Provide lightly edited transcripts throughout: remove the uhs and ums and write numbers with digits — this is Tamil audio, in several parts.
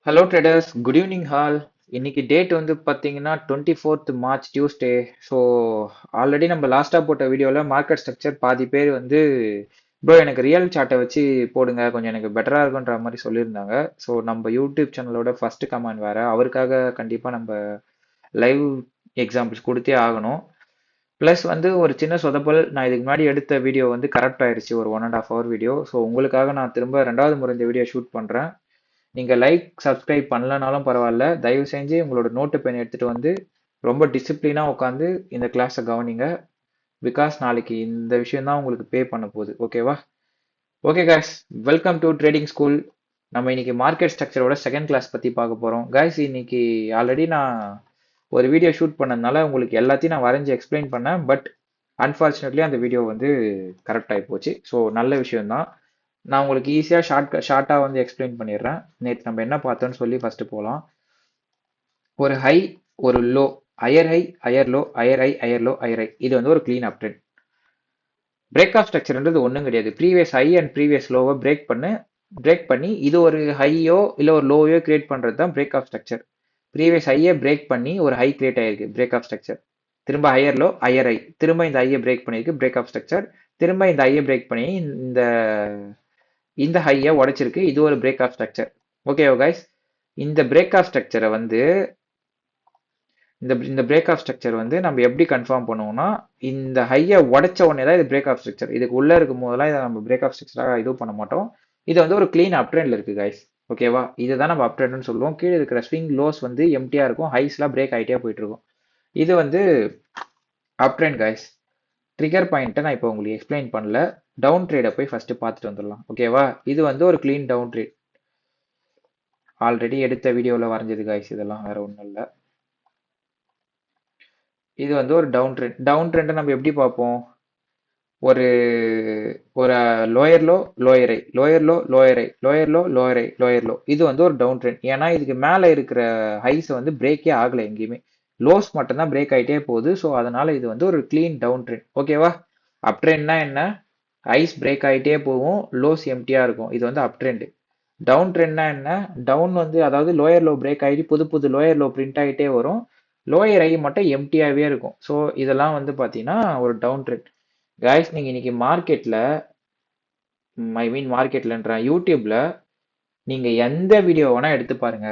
Hello traders, good evening hall. இன்னைக்கு டேட் வந்து பார்த்தீங்கன்னா 24th March Tuesday. So already நம்ம லாஸ்ட்டாக போட்ட வீடியோவில் மார்க்கெட் ஸ்ட்ரக்சர் பாதி பேர் வந்து ப்ரோ எனக்கு ரியல் சார்ட்டை வச்சு போடுங்க கொஞ்சம் எனக்கு பெட்டராக இருக்குன்ற மாதிரி சொல்லியிருந்தாங்க. ஸோ நம்ம யூடியூப் சேனலோட ஃபர்ஸ்ட் கமெண்ட் வேற அவருக்காக கண்டிப்பாக நம்ம லைவ் எக்ஸாம்பிள்ஸ் கொடுத்தே ஆகணும். ப்ளஸ் வந்து ஒரு சின்ன சொதப்பல், நான் இதுக்கு முன்னாடி எடுத்த வீடியோ வந்து கரெக்ட் ஆயிருச்சு, ஒரு 1.5 hour வீடியோ. ஸோ உங்களுக்காக நான் திரும்ப ரெண்டாவது முறை இந்த வீடியோ ஷூட் பண்ணுறேன். நீங்க லைக் சப்ஸ்கிரைப் பண்ணலனாலும் பரவாயில்ல, தயவு செஞ்சு உங்களோட நோட்டு பென் எடுத்துட்டு வந்து ரொம்ப டிசிப்ளினா உட்காந்து இந்த கிளாஸை கவனிங்க. பிகாஸ் நாளைக்கு இந்த விஷயம் தான் உங்களுக்கு பே பண்ண போகுது. ஓகேவா? Okay guys, welcome to trading school. நம்ம இன்னைக்கு மார்க்கெட் ஸ்ட்ரக்சரோட செகண்ட் கிளாஸ் பத்தி பார்க்க போறோம். guys, இன்னைக்கு ஆல்ரெடி நான் ஒரு வீடியோ ஷூட் பண்ணதுனால உங்களுக்கு எல்லாத்தையும் நான் வரைஞ்சி எக்ஸ்பிளைன் பண்ணேன். பட் அன்ஃபார்ச்சுனேட்லி அந்த வீடியோ வந்து கரெக்ட் ஆகி போச்சு. ஸோ நல்ல விஷயம் தான். நான் உங்களுக்கு ஈஸியாக ஷார்ட்டாக வந்து எக்ஸ்பிளைன் பண்ணிடுறேன். நேற்று நம்ம என்ன பார்த்தோம்னு சொல்லி ஃபர்ஸ்ட் போகலாம். ஒரு ஹை, ஒரு low, higher high, higher low, higher high, higher low, higher high. இது வந்து ஒரு clean up trend. Break of ஸ்ட்ரக்சர்ன்றது ஒன்றும் கிடையாது. ப்ரீவியஸ் ஹை அண்ட் ப்ரீவியஸ் லோவை பிரேக் பண்ணி இது ஒரு ஹையோ இல்லை ஒரு லோவையோ கிரியேட் பண்ணுறது தான் பிரேக் ஆஃப் ஸ்ட்ரக்சர். ப்ரீவியஸ் ஹையை பிரேக் பண்ணி ஒரு ஹை கிரியேட் ஆயிருக்கு, பிரேக் ஆஃப் ஸ்ட்ரக்சர். திரும்ப ஹையர் லோ, ஹையர் ஹை, திரும்ப இந்த ஹையை பிரேக் பண்ணியிருக்கு, பிரேக் ஆஃப் ஸ்ட்ரக்சர். திரும்ப இந்த ஹையை பிரேக் பண்ணி இந்த இந்த ஹையை உடைச்சிருக்கு, இது ஒரு பிரேக் ஆஃப் ஸ்ட்ரக்சர். ஓகேவா கைஸ்? இந்த பிரேக் ஆஃப் ஸ்ட்ரக்சரை வந்து இந்த பிரேக் ஆஃப் ஸ்ட்ரக்சர் வந்து நம்ம எப்படி கன்ஃபார்ம் பண்ணுவோம்னா, இந்த ஹையை உடைச்ச உடனே தான் இது பிரேக் ஆஃப் ஸ்ட்ரக்சர். இதுக்கு உள்ள இருக்கும் போதெல்லாம் இதை நம்ம பிரேக் ஆஃப் ஸ்ட்ரக்சராக இது பண்ண மாட்டோம். இது வந்து ஒரு க்ளீன் அப் ட்ரெண்ட்ல இருக்கு கைஸ். ஓகேவா? இதுதான் நம்ம அப் ட்ரெண்ட்னு சொல்லுவோம். கீழே இருக்கிற ஸ்விங் லோஸ் வந்து எம்டியா இருக்கும், ஹைஸ்லாம் பிரேக் ஆகிட்டே போயிட்டு இருக்கும். இது வந்து அப் ட்ரெண்ட் கைஸ். ட்ரிகர் பாயிண்ட்டை நான் இப்போ உங்களுக்கு எக்ஸ்பிளைன் பண்ணல. டவுன் ட்ரேடை போய் ஃபர்ஸ்ட் பார்த்துட்டு வந்துடலாம். ஓகேவா? இது வந்து ஒரு க்ளீன் டவுன் ட்ரேட். ஆல்ரெடி எடுத்த வீடியோவில் வரைஞ்சது கைஸ், இதெல்லாம் வேற ஒன்றும் இல்லை. இது வந்து ஒரு டவுன் ட்ரெண்ட். டவுன் ட்ரெண்டை நம்ம எப்படி பார்ப்போம்? ஒரு ஒரு லோயர் லோ, லோயர் ஐ, லோயர் லோ, லோயர் ஐ, லோயர் லோ, லோயர் ஐ, லோயர் லோ. இது வந்து ஒரு டவுன் ட்ரெண்ட். ஏன்னா இதுக்கு மேலே இருக்கிற ஹைஸ் வந்து பிரேக்கே ஆகலை எங்கேயுமே. லோஸ் மட்டும்தான் பிரேக் ஆகிட்டே போகுது. ஸோ அதனால இது வந்து ஒரு க்ளீன் டவுன் ட்ரெண்ட். ஓகேவா? அப் ட்ரெண்ட்னா என்ன? ஐஸ் பிரேக் ஆகிட்டே போகும், லோஸ் எம்டியா இருக்கும். இது வந்து அப் ட்ரெண்ட். டவுன் ட்ரெண்ட்னா என்ன? டவுன் வந்து அதாவது லோயர் லோ பிரேக் ஆகிட்டு புது புது லோயர் லோ பிரிண்ட் ஆகிட்டே வரும். லோயர் ஐ மட்டும் எம்டியாவே இருக்கும். ஸோ இதெல்லாம் வந்து பார்த்தீங்கன்னா ஒரு டவுன் ட்ரெண்ட். கைஸ், நீங்க இன்னைக்கு மார்க்கெட்ல, ஐ மீன் மார்க்கெட்லன்ற யூடியூப்ல நீங்க எந்த வீடியோ வேணா எடுத்து பாருங்க.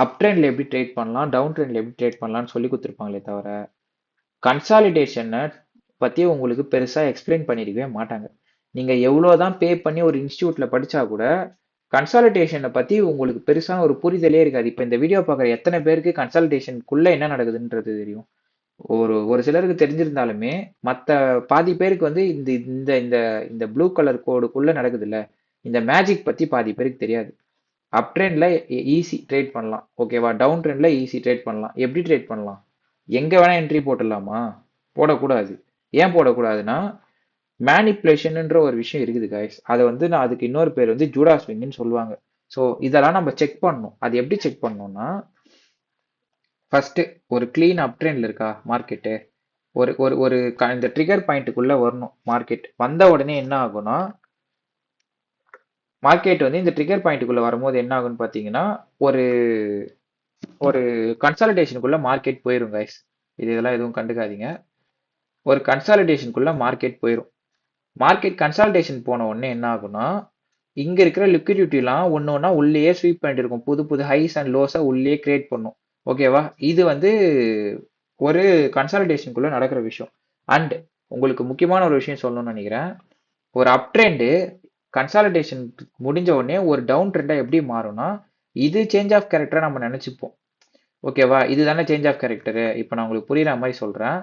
அப் ட்ரெண்ட்ல எப்படி ட்ரேட் பண்ணலாம், டவுன் ட்ரெண்ட்ல எப்படி ட்ரேட் பண்ணலாம்னு சொல்லி கொடுத்துருப்பாங்களே தவிர கன்சாலிடேஷனை பத்தி உங்களுக்கு பெருசா எக்ஸ்பிளைன் பண்ணிருக்கவே மாட்டாங்க. நீங்க எவ்வளவுதான் பே பண்ணி ஒரு இன்ஸ்டியூட்ல படிச்சா கூட கன்சாலிடேஷனை பத்தி உங்களுக்கு பெருசா ஒரு புரிதலே இருக்காது. இப்ப இந்த வீடியோ பார்க்குற எத்தனை பேருக்கு கன்சல்டேஷனுக்குள்ள என்ன நடக்குதுன்றது தெரியும்? ஒரு ஒரு சிலருக்கு தெரிஞ்சிருந்தாலுமே மத்த பாதி பேருக்கு வந்து இந்த இந்த இந்த இந்த ப்ளூ கலர் கோடுக்குள்ள நடக்குதுல்ல, இந்த மேஜிக் பத்தி பாதி பேருக்கு தெரியாது. அப் ட்ரெண்ட்ல ஈஸி ட்ரேட் பண்ணலாம். ஓகேவா? டவுன் ட்ரெண்ட்ல ஈஸி ட்ரேட் பண்ணலாம். எப்படி ட்ரேட் பண்ணலாம்? எங்க வேணா என்ட்ரி போட்டுடலாமா? போடக்கூடாது. ஏன் போடக்கூடாதுன்னா, மேனிப்புலேஷன்ன்ற ஒரு விஷயம் இருக்குது கைஸ். அதை வந்து நான் அதுக்கு இன்னொரு பேர் வந்து ஜூடா ஸ்விங்னு சொல்லுவாங்க. ஸோ இதெல்லாம் நம்ம செக் பண்ணணும். அது எப்படி செக் பண்ணணும்னா, ஃபர்ஸ்ட் ஒரு கிளீன் அப் ட்ரெண்ட்ல இருக்கா மார்க்கெட்டு, ஒரு ஒரு ஒரு இந்த ட்ரிகர் பாயிண்ட்டுக்குள்ள வரணும். மார்க்கெட் வந்த உடனே என்ன ஆகும்னா, மார்க்கெட் வந்து இந்த ட்ரிகர் பாயிண்ட்டுக்குள்ள வரும்போது என்ன ஆகும்னு பார்த்தீங்கன்னா, ஒரு ஒரு கன்சாலிடேஷனுக்குள்ள மார்க்கெட் போயிரும் கைஸ். இதெல்லாம் எதுவும் கண்டுக்காதீங்க. ஒரு கன்சாலிடேஷனுக்குள்ள மார்க்கெட் போயிரும். மார்க்கெட் கன்சாலிடேஷன் போன உடனே என்ன ஆகும்னா, இங்க இருக்கிற லிக்விடிட்டிலாம் ஒன்று ஒன்றா உள்ளேயே ஸ்வீப் பண்ணிட்டு இருக்கும். புது புது ஹைஸ் அண்ட் லோஸை உள்ளேயே கிரியேட் பண்ணும். ஓகேவா? இது வந்து ஒரு கன்சாலிடேஷனுக்குள்ள நடக்கிற விஷயம். அண்ட் உங்களுக்கு முக்கியமான ஒரு விஷயம் சொல்லணும்னு நினைக்கிறேன். ஒரு அப் ட்ரெண்டு கன்சாலிடேஷன் முடிஞ்ச உடனே ஒரு டவுன் ட்ரெண்டா எப்படி மாறும்னா, இது சேஞ்ச் ஆஃப் கேரக்டரா நம்ம நினைச்சுப்போம். ஓகேவா? இதுதானே சேஞ்ச் ஆஃப் கேரக்டரு. இப்போ நான் உங்களுக்கு புரியுற மாதிரி சொல்றேன்.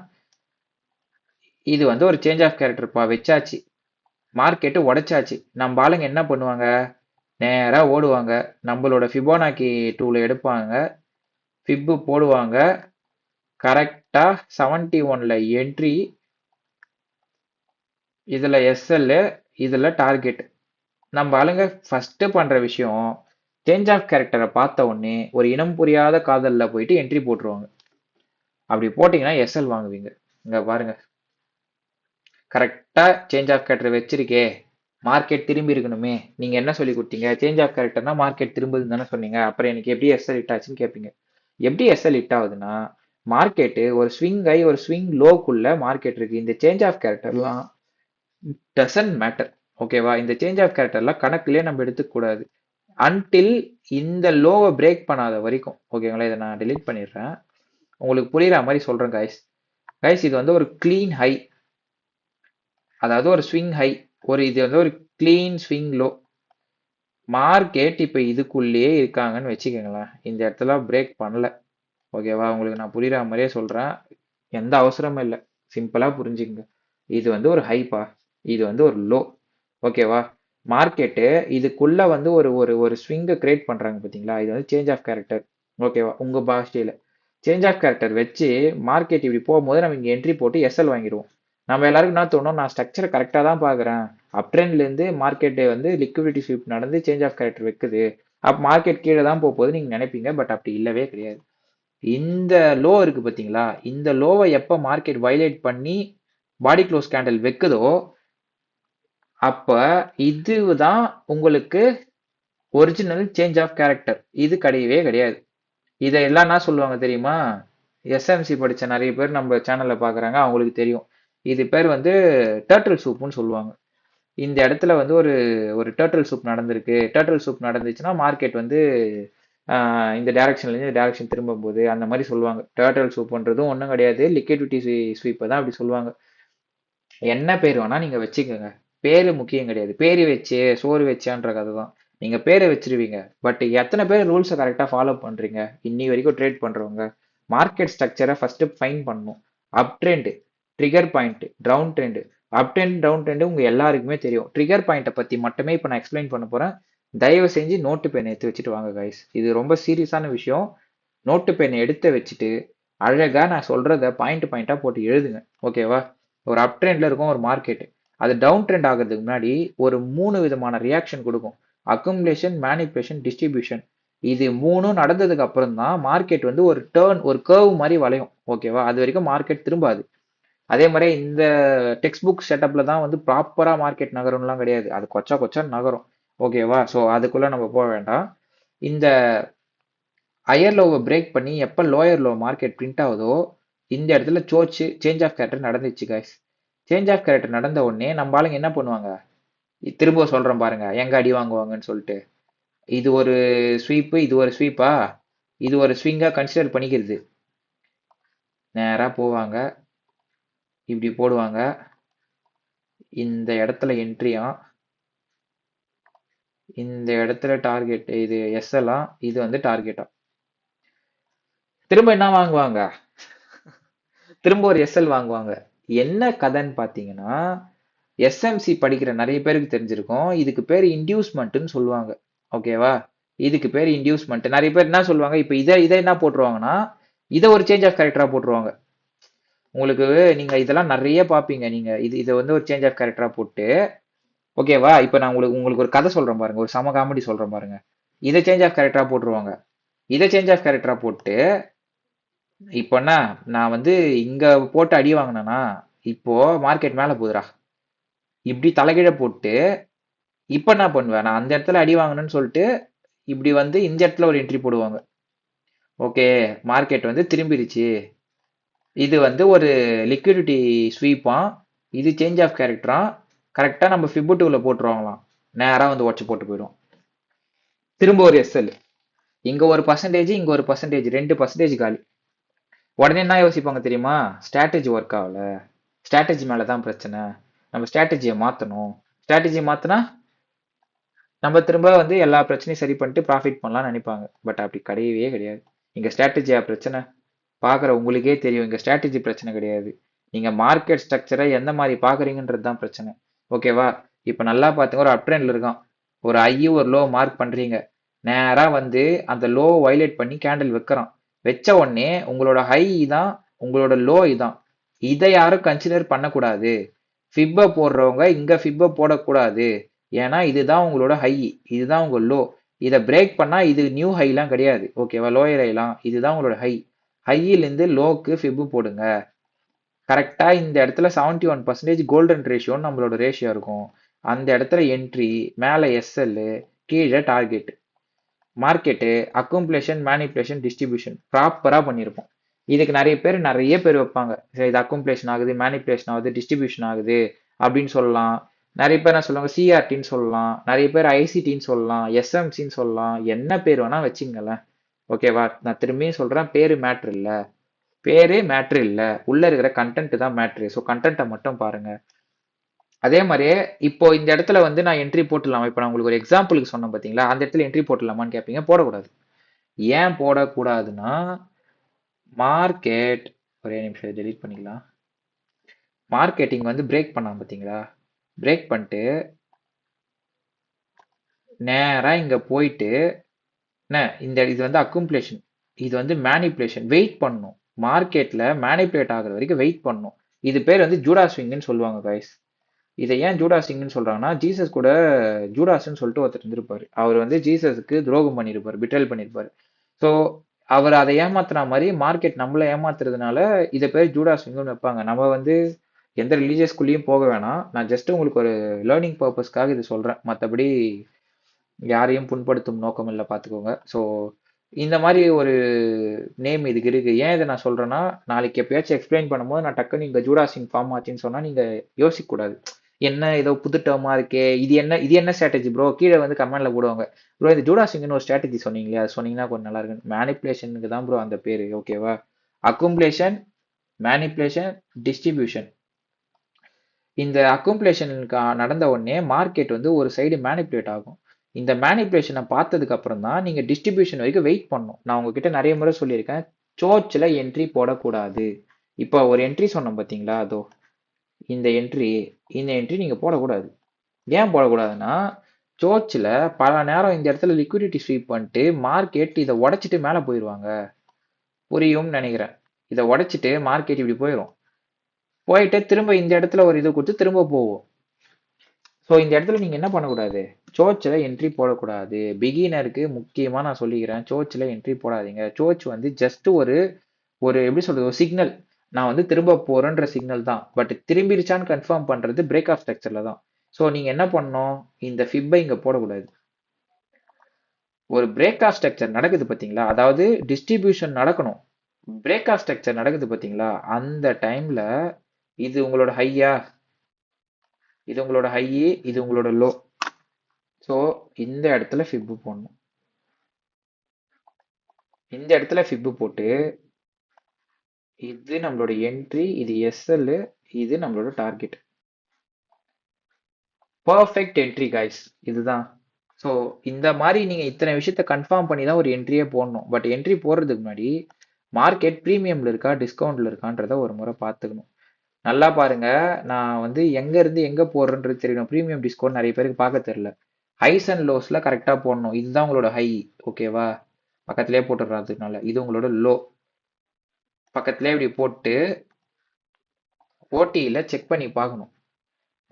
இது வந்து ஒரு சேஞ்ச் ஆஃப் கேரக்டர்ப்பா, வச்சாச்சு. மார்க்கெட்டு உடைச்சாச்சு. நம்ம ஆளுங்க என்ன பண்ணுவாங்க? நேரா ஓடுவாங்க. நம்மளோட ஃபிபோனாக்கி டூல எடுப்பாங்க, ஃபிப்பு போடுவாங்க. கரெக்டா 71ல என்ட்ரி, இதுல எஸ்எல், இதுல டார்கெட். நம்ம ஆளுங்க ஃபர்ஸ்ட் பண்ற விஷயம், சேஞ்ச் ஆஃப் கேரக்டரை பார்த்த உடனே ஒரு இனம் புரியாத காதல்ல போயிட்டு என்ட்ரி போட்டுருவாங்க. அப்படி போட்டீங்கன்னா எஸ்எல் வாங்குவீங்க. இங்க பாருங்க, கரெக்டா சேஞ்ச் ஆஃப் கேரக்டர் வச்சிருக்கே, மார்க்கெட் திரும்பி இருக்கணுமே. நீங்க என்ன சொல்லி கொடுத்தீங்க? சேஞ்ச் ஆஃப் கேரக்டர்னா மார்க்கெட் திரும்புதுன்னு தானே சொன்னீங்க. அப்புறம் எனக்கு எப்படி எஸ்எல் ஹிட் ஆச்சுன்னு கேட்பீங்க. எப்படி எஸ்எல் ஹிட் ஆகுதுன்னா, மார்க்கெட்டு ஒரு ஸ்விங் ஹை ஒரு ஸ்விங் லோக்குள்ள மார்க்கெட் இருக்கு. இந்த சேஞ்ச் ஆஃப் கேரக்டர்லாம் டசன்ட் மேட்டர். ஓகேவா? இந்த சேஞ்ச் ஆஃப் கேரக்டர்லாம் கணக்குலயே நம்ம எடுத்துக்க கூடாது. அன்டில் இந்த லோவை பிரேக் பண்ணாத வரைக்கும். ஓகேங்களா? இதை நான் delete பண்ணிடுறேன். உங்களுக்கு புரியுற மாதிரி சொல்றேன் கைஸ். கைஸ் இது வந்து ஒரு க்ளீன் ஹை, அதாவது ஒரு ஸ்விங் ஹை, இது வந்து ஒரு க்ளீன் ஸ்விங் லோ. மார்க்கெட் இப்போ இதுக்குள்ளேயே இருக்காங்கன்னு வச்சுக்கோங்களேன். இந்த இடத்துல பிரேக் பண்ணல. ஓகேவா? உங்களுக்கு நான் புரியுற மாதிரியே சொல்றேன். எந்த அவசரமும் இல்லை. சிம்பிளா புரிஞ்சுக்கங்க. இது வந்து ஒரு ஹைப்பா, இது வந்து ஒரு லோ. ஓகேவா? மார்க்கெட்டு இதுக்குள்ள வந்து ஒரு ஒரு ஒரு ஸ்விங்கை கிரியேட் பண்றாங்க பாத்தீங்களா? இது வந்து சேஞ்ச் ஆஃப் கேரக்டர். ஓகேவா? உங்க பாஷையில சேஞ்ச் ஆஃப் கேரக்டர் வச்சு மார்க்கெட் இப்படி போகும்போது நம்ம இங்க என்ட்ரி போட்டு எஸ்எல் வாங்கிடுவோம். நம்ம எல்லாருக்கும் என்ன தோணும்? நான் ஸ்ட்ரக்சரை கரெக்டாக தான் பார்க்குறேன். அப் ட்ரெண்ட்ல இருந்து மார்க்கெட் வந்து லிக்விடிட்டி ஸ்வீப் நடந்து சேஞ்ச் ஆஃப் கேரக்டர் வைக்குது. அப்ப மார்க்கெட் கீழே தான் போக போகுது நீங்க நினைப்பீங்க. பட் அப்படி இல்லவே கிடையாது. இந்த லோ இருக்கு பாத்தீங்களா? இந்த லோவை எப்ப மார்க்கெட் வயலேட் பண்ணி பாடி க்ளோஸ் கேண்டில் வைக்குதோ அப்ப இதுதான் உங்களுக்கு ஒரிஜினல் சேஞ்ச் ஆஃப் கேரக்டர். இது கிடையவே கிடையாது. இதெல்லாம் என்ன சொல்லுவாங்க தெரியுமா? எஸ்எம்சி படிச்ச நிறைய பேர் நம்ம சேனல்ல பாக்குறாங்க, அவங்களுக்கு தெரியும். இது பேர் வந்து டர்ட்டில் சூப்னு சொல்லுவாங்க. இந்த இடத்துல வந்து ஒரு ஒரு டர்ட்டில் சூப் நடந்திருக்கு. டர்ட்டில் சூப் நடந்துச்சுன்னா மார்க்கெட் வந்து இந்த டைரக்ஷன்ல இருந்து டைரக்ஷன் திரும்பும் போது அந்த மாதிரி சொல்லுவாங்க. டர்ட்டில் சூப்ன்றதும் ஒன்றும் கிடையாது, லிக்விடிட்டி ஸ்வீப்பை தான் அப்படி சொல்லுவாங்க. என்ன பேர் வேணா நீங்க வச்சுக்கோங்க. பேரு முக்கியம் கிடையாது. பேரு வச்சு சோறு வச்சான்ற கதை தான். நீங்க பேரை வச்சிருவீங்க. பட் எத்தனை பேர் ரூல்ஸை கரெக்டாக ஃபாலோ பண்றீங்க? இன்னி வரைக்கும் ட்ரேட் பண்றவங்க மார்க்கெட் ஸ்ட்ரக்சரை ஃபர்ஸ்ட் ஃபைன் பண்ணணும். Up trend, trigger point, down trend. Up trend down trend உங்க எல்லாருக்குமே தெரியும். ட்ரிகர் பாயிண்ட்டை பத்தி மட்டுமே இப்போ நான் எக்ஸ்பிளைன் பண்ண போறேன். தயவு செஞ்சு நோட்டு பேன் எடுத்து வச்சுட்டு வாங்க கைஸ். இது ரொம்ப சீரியஸான விஷயம். நோட்டு பேன் எடுத்து வச்சுட்டு அழகா நான் சொல்றத பாயிண்ட் பாயிண்டா போட்டு எழுதுங்க. ஓகேவா? ஒரு அப் ட்ரெண்ட்ல இருக்கும் ஒரு மார்க்கெட். அது டவுன் ட்ரெண்ட் ஆகிறதுக்கு முன்னாடி ஒரு 3 விதமான ரியாக்ஷன் கொடுக்கும். Accumulation, manipulation, distribution. இது 3ம் நடந்ததுக்கு அப்புறம் தான் மார்க்கெட் வந்து ஒரு டேர்ன், ஒரு கர்வ் மாதிரி வளையும். ஓகேவா? அது வரைக்கும் மார்க்கெட் திரும்பாது. அதே மாதிரி இந்த டெக்ஸ்ட் புக் செட்டப்ல தான் வந்து ப்ராப்பரா மார்க்கெட் நகரும்லாம் கிடையாது. அது கொச்சா கொச்சா நகரும். ஓகேவா? ஸோ அதுக்குள்ள நம்ம போக வேண்டாம். இந்த ஹையர் லோவை பிரேக் பண்ணி எப்போ லோயர் லோ மார்க்கெட் பிரிண்ட் ஆகுதோ இந்த இடத்துல சேஞ்ச் ஆஃப் கேரக்டர் நடந்துச்சு கைஸ். சேஞ்ச் ஆஃப் கேரக்டர் நடந்த உடனே நம்ம ஆளுங்க என்ன பண்ணுவாங்க? திரும்ப சொல்றேன் பாருங்க, எங்க அடி வாங்குவாங்கன்னு சொல்லிட்டு. இது ஒரு ஸ்வீப்பு, இது ஒரு ஸ்வீப்பா, இது ஒரு ஸ்விங்கா கன்சிடர் பண்ணிக்கிறது. நேரா போவாங்க, இப்படி போடுவாங்க. இந்த இடத்துல என்ட்ரியா, இந்த இடத்துல டார்கெட், இது எஸ்எல்லாம், இது வந்து டார்கெட்டா. திரும்ப என்ன வாங்குவாங்க? திரும்ப ஒரு எஸ்எல் வாங்குவாங்க. என்ன கதைன்னு பாத்தீங்கன்னா, எஸ்எம்சி படிக்கிற நிறைய பேருக்கு தெரிஞ்சிருக்கும். இதுக்கு பேர் இன்டியூஸ்மெண்ட்னு சொல்லுவாங்க. ஓகேவா? இதுக்கு பேர் இன்டியூஸ்மெண்ட். நிறைய பேர் என்ன சொல்லுவாங்க? இப்போ இதை என்ன போட்டுருவாங்கன்னா, இதை ஒரு சேஞ்ச் ஆஃப் கேரக்டரா போட்டுருவாங்க. உங்களுக்கு நீங்க இதெல்லாம் நிறைய பார்ப்பீங்க. நீங்க இதை வந்து ஒரு சேஞ்ச் ஆஃப் கேரக்டரா போட்டு, ஓகேவா? இப்போ நான் உங்களுக்கு ஒரு கதை சொல்றேன் பாருங்க, ஒரு சம காமெடி சொல்றேன் பாருங்க. இதை சேஞ்ச் ஆஃப் கேரக்டரா போட்டுருவாங்க. இதை சேஞ்ச் ஆஃப் கேரக்டரா போட்டு, இப்போ என்ன, நான் வந்து இங்க போட்டு அடி வாங்கினேன்னா இப்போ மார்க்கெட் மேல போகுதுடா, இப்படி தலைகீழ போட்டு இப்ப என்ன பண்ணுவேன்? நான் அந்த இடத்துல அடி வாங்கணும்னு சொல்லிட்டு இப்படி வந்து இந்த இடத்துல ஒரு என்ட்ரி போடுவாங்க. ஓகே, மார்க்கெட் வந்து திரும்பிடுச்சு. இது வந்து ஒரு லிக்விடிட்டி ஸ்வீப்பா, இது சேஞ்ச் ஆஃப் கேரக்டரா. கரெக்டா நம்ம ஃபிபு டூல போட்டுருவாங்களாம். நேரா வந்து உடச்சு போட்டு போயிடும். திரும்ப ஒரு எஸ்எல். இங்க ஒரு பர்சன்டேஜ், இங்க ஒரு பர்சன்டேஜ், 2% காலி. உடனே என்ன யோசிப்பாங்க தெரியுமா? ஸ்ட்ராட்டஜி ஒர்க் ஆகல, ஸ்ட்ராட்டஜி மேலதான் பிரச்சனை, நம்ம ஸ்ட்ராட்டஜியை மாத்தணும். ஸ்ட்ராட்டஜி மாத்தினா நம்ம திரும்ப வந்து எல்லா பிரச்சனையும் சரி பண்ணிட்டு ப்ராஃபிட் பண்ணலாம்னு நினைப்பாங்க. பட் அப்படி கிடையவே கிடையாது. இங்க ஸ்ட்ராட்டஜியா பிரச்சனை? பாக்குற உங்களுக்கே தெரியும், இங்க ஸ்ட்ராட்டஜி பிரச்சனை கிடையாது. நீங்க மார்க்கெட் ஸ்ட்ரக்சரை எந்த மாதிரி பாக்குறீங்கன்றது தான் பிரச்சனை. ஓகேவா? இப்ப நல்லா பாத்துங்க, ஒரு அப் ட்ரெண்ட்ல இருக்கான். ஒரு ஐ ஒரு லோ மார்க் பண்றீங்க. நேரா வந்து அந்த லோ வயலேட் பண்ணி கேண்டில் வைக்கிறான். வச்ச உடனே உங்களோட ஹை இதான், உங்களோட லோ இதான். இதை யாரும் கன்சிடர் பண்ணக்கூடாது. ஃபிப்பை போடுறவங்க இங்க ஃபிப்பை போடக்கூடாது. ஏன்னா இதுதான் உங்களோட ஹை, இதுதான் உங்க லோ. இதை பிரேக் பண்ணா இது நியூ ஹைலாம் கிடையாது. ஓகேவா? லோயர் ஹைலாம் இதுதான் உங்களோட ஹை. ஹையிலிருந்து லோக்கு ஃபிப்பு போடுங்க. கரெக்டா இந்த இடத்துல 71% கோல்டன் ரேஷியோன்னு நம்மளோட ரேஷியோ இருக்கும். அந்த இடத்துல என்ட்ரி, மேலே எஸ்எல், கீழே target. Market accumulation manipulation distribution ப்ராப்பரா பண்ணியிருப்போம். இதுக்கு நிறைய பேர் வைப்பாங்க. சரி, இது அக்குமுலேஷன் ஆகுது, மேனிப்புலேஷன் ஆகுது, டிஸ்ட்ரிபியூஷன் ஆகுது அப்படின்னு சொல்லலாம். நிறைய பேர் என்ன சொல்லுவாங்க, சிஆர்டின்னு சொல்லலாம், நிறைய பேர் ஐசிடின்னு சொல்லலாம், எஸ்எம்சின்னு சொல்லலாம், என்ன பேர் வேணா வச்சுங்களேன். ஓகேவா? நான் திரும்பியும் சொல்றேன், பேரு மேட்ரு இல்ல. பேரு மேட்ரு இல்ல, உள்ள இருக்கிற கண்டென்ட் தான் மேட்ரு. ஸோ கண்டென்ட்டை மட்டும் பாருங்க. அதே மாதிரியே இப்போ இந்த இடத்துல வந்து நான் என்ட்ரி போட்டுடலாமா? இப்போ நான் உங்களுக்கு ஒரு எக்ஸாம்பிளுக்கு சொன்னேன் பார்த்தீங்களா, அந்த இடத்துல என்ட்ரி போட்டுடலாமான்னு கேட்பீங்க. போடக்கூடாது. ஏன் போடக்கூடாதுன்னா, மார்க்கெட், ஒரே நிமிஷம் டெலீட் பண்ணிக்கலாம். மார்க்கெட்டிங் வந்து பிரேக் பண்ணாம பார்த்தீங்களா, பிரேக் பண்ணிட்டு நேரா இங்க போயிட்டு இந்த இது வந்து அக்குமுலேஷன், இது வந்து மேனிப்புலேஷன். வெயிட் பண்ணும். மார்க்கெட்ல மேனிப்புலேட் ஆகுற வரைக்கும் வெயிட் பண்ணும். இது பேர் வந்து ஜூடா ஸ்விங்னு சொல்லுவாங்க கைஸ். இதை ஏன் ஜூடாஸிங்னு சொல்றாங்கன்னா, ஜீசஸ் கூட ஜூடாஸ்ன்னு சொல்லிட்டு ஒருத்தர் இருந்திருப்பாரு. அவர் வந்து ஜீசஸுக்கு துரோகம் பண்ணியிருப்பாரு, பிட்ரல் பண்ணியிருப்பாரு. ஸோ அவர் அதை ஏமாத்துற மாதிரி மார்க்கெட் நம்மளை ஏமாத்துறதுனால இதை பேர் ஜூடாஸ்விங்னு வைப்பாங்க. நம்ம வந்து எந்த ரிலீஜியஸ்குள்ளேயும் போக வேணாம். நான் ஜஸ்ட் உங்களுக்கு ஒரு லேர்னிங் பர்பஸ்க்காக இது சொல்றேன். மற்றபடி யாரையும் புண்படுத்தும் நோக்கம் இல்லை, பார்த்துக்கோங்க. ஸோ இந்த மாதிரி ஒரு நேம் இதுக்கு இருக்கு. ஏன் இதை நான் சொல்றேன்னா, நாளைக்கு எப்பயாச்சும் எக்ஸ்பிளைன் பண்ணும்போது நான் டக்குன்னு இங்க ஜூடாசிங் ஃபார்ம் ஆச்சுன்னு சொன்னா நீங்க யோசிக்க கூடாது. என்ன ஏதோ புது டேர்மா இருக்கே, இது என்ன ஸ்ட்ராட்டஜி ப்ரோ? கீழே வந்து கமெண்ட்ல போடுவாங்க, ப்ரோ இந்த ஜூடாசிங்னு ஒரு ஸ்ட்ராட்டஜி சொன்னீங்களே, அது சொன்னீங்கன்னா கொஞ்சம் நல்லா இருக்கு. மேனிப்புலேஷனுக்கு தான் ப்ரோ அந்த பேரு. ஓகேவா? Accumulation, manipulation, distribution. இந்த அக்குமுலேஷனுக்கு நடந்த உடனே மார்க்கெட் வந்து ஒரு சைடு மேனிப்புலேட் ஆகும். இந்த மேனிப்புலேஷனை பார்த்ததுக்கு அப்புறம் தான் நீங்க டிஸ்ட்ரிபியூஷன் வரைக்கும் வெயிட் பண்ணணும். நான் உங்ககிட்ட நிறைய முறை சொல்லியிருக்கேன், சோர்ச்சில் என்ட்ரி போடக்கூடாது. இப்போ ஒரு என்ட்ரி சொன்னோம் பார்த்தீங்களா, அதோ இந்த என்ட்ரி நீங்க போடக்கூடாது. ஏன் போடக்கூடாதுன்னா, சோர்ச்சில் பல நேரம் இந்த இடத்துல லிக்விடிட்டி ஸ்வீப் பண்ணிட்டு மார்க்கெட் இதை உடைச்சிட்டு மேலே போயிடுவாங்க. புரியும்னு நினைக்கிறேன். இதை உடைச்சிட்டு மார்க்கெட் இப்படி போயிடும். போயிட்டு திரும்ப இந்த இடத்துல ஒரு இது கொடுத்து திரும்ப போவோம். ஸோ இந்த இடத்துல நீங்க என்ன பண்ணக்கூடாது, சோர்ச்சில் என்ட்ரி போடக்கூடாது. பிகினருக்கு முக்கியமா நான் சொல்லிக்கிறேன், சோர்ச்சில் என்ட்ரி போடாதீங்க. சோர்ச் வந்து ஜஸ்ட் ஒரு ஒரு எப்படி சொல்றது, ஒரு சிக்னல். நான் வந்து திரும்ப போறேன்ற சிக்னல் தான். பட் திரும்பிடுச்சான்னு கன்ஃபார்ம் பண்றது பிரேக் ஆஃப் ஸ்ட்ரக்சர்ல தான். ஸோ நீங்க என்ன பண்ணணும், இந்த ஃபிப்பை இங்க போடக்கூடாது. ஒரு பிரேக் ஆஃப் ஸ்ட்ரக்சர் நடக்குது பாத்தீங்களா, அதாவது டிஸ்ட்ரிபியூஷன் நடக்கணும், பிரேக் ஆஃப் ஸ்ட்ரக்சர் நடக்குது பாத்தீங்களா, அந்த டைம்ல இது உங்களோட ஹையா, இது உங்களோட ஹை, இது உங்களோட லோ. ஸோ இந்த இடத்துல ஃபிப்பு போடணும். இந்த இடத்துல ஃபிப்பு போட்டு இது நம்மளோட என்ட்ரி, இது எஸ்எல், இது நம்மளோட டார்கெட். பர்ஃபெக்ட் என்ட்ரி கைஸ், இதுதான். ஸோ இந்த மாதிரி நீங்க இத்தனை விஷயத்த கன்ஃபார்ம் பண்ணி தான் ஒரு என்ட்ரியே போடணும். பட் என்ட்ரி போடுறதுக்கு முன்னாடி மார்க்கெட் ப்ரீமியம்ல இருக்கா டிஸ்கவுண்ட்ல இருக்கான்றத ஒரு முறை பார்த்துக்கணும். நல்லா பாருங்க, நான் வந்து எங்க இருந்து எங்க போடுறேன்றது தெரியணும். ப்ரீமியம் டிஸ்கவுண்ட் நிறைய பேருக்கு பார்க்க தெரியல. ஹைஸ் அண்ட் லோஸ்ல கரெக்டா போடணும். இதுதான் உங்களோட ஹை. ஓகேவா? பக்கத்திலே போட்டுடுறதுனால இது உங்களோட லோ. பக்கத்திலே இப்படி போட்டு ஓடியில் செக் பண்ணி பார்க்கணும்.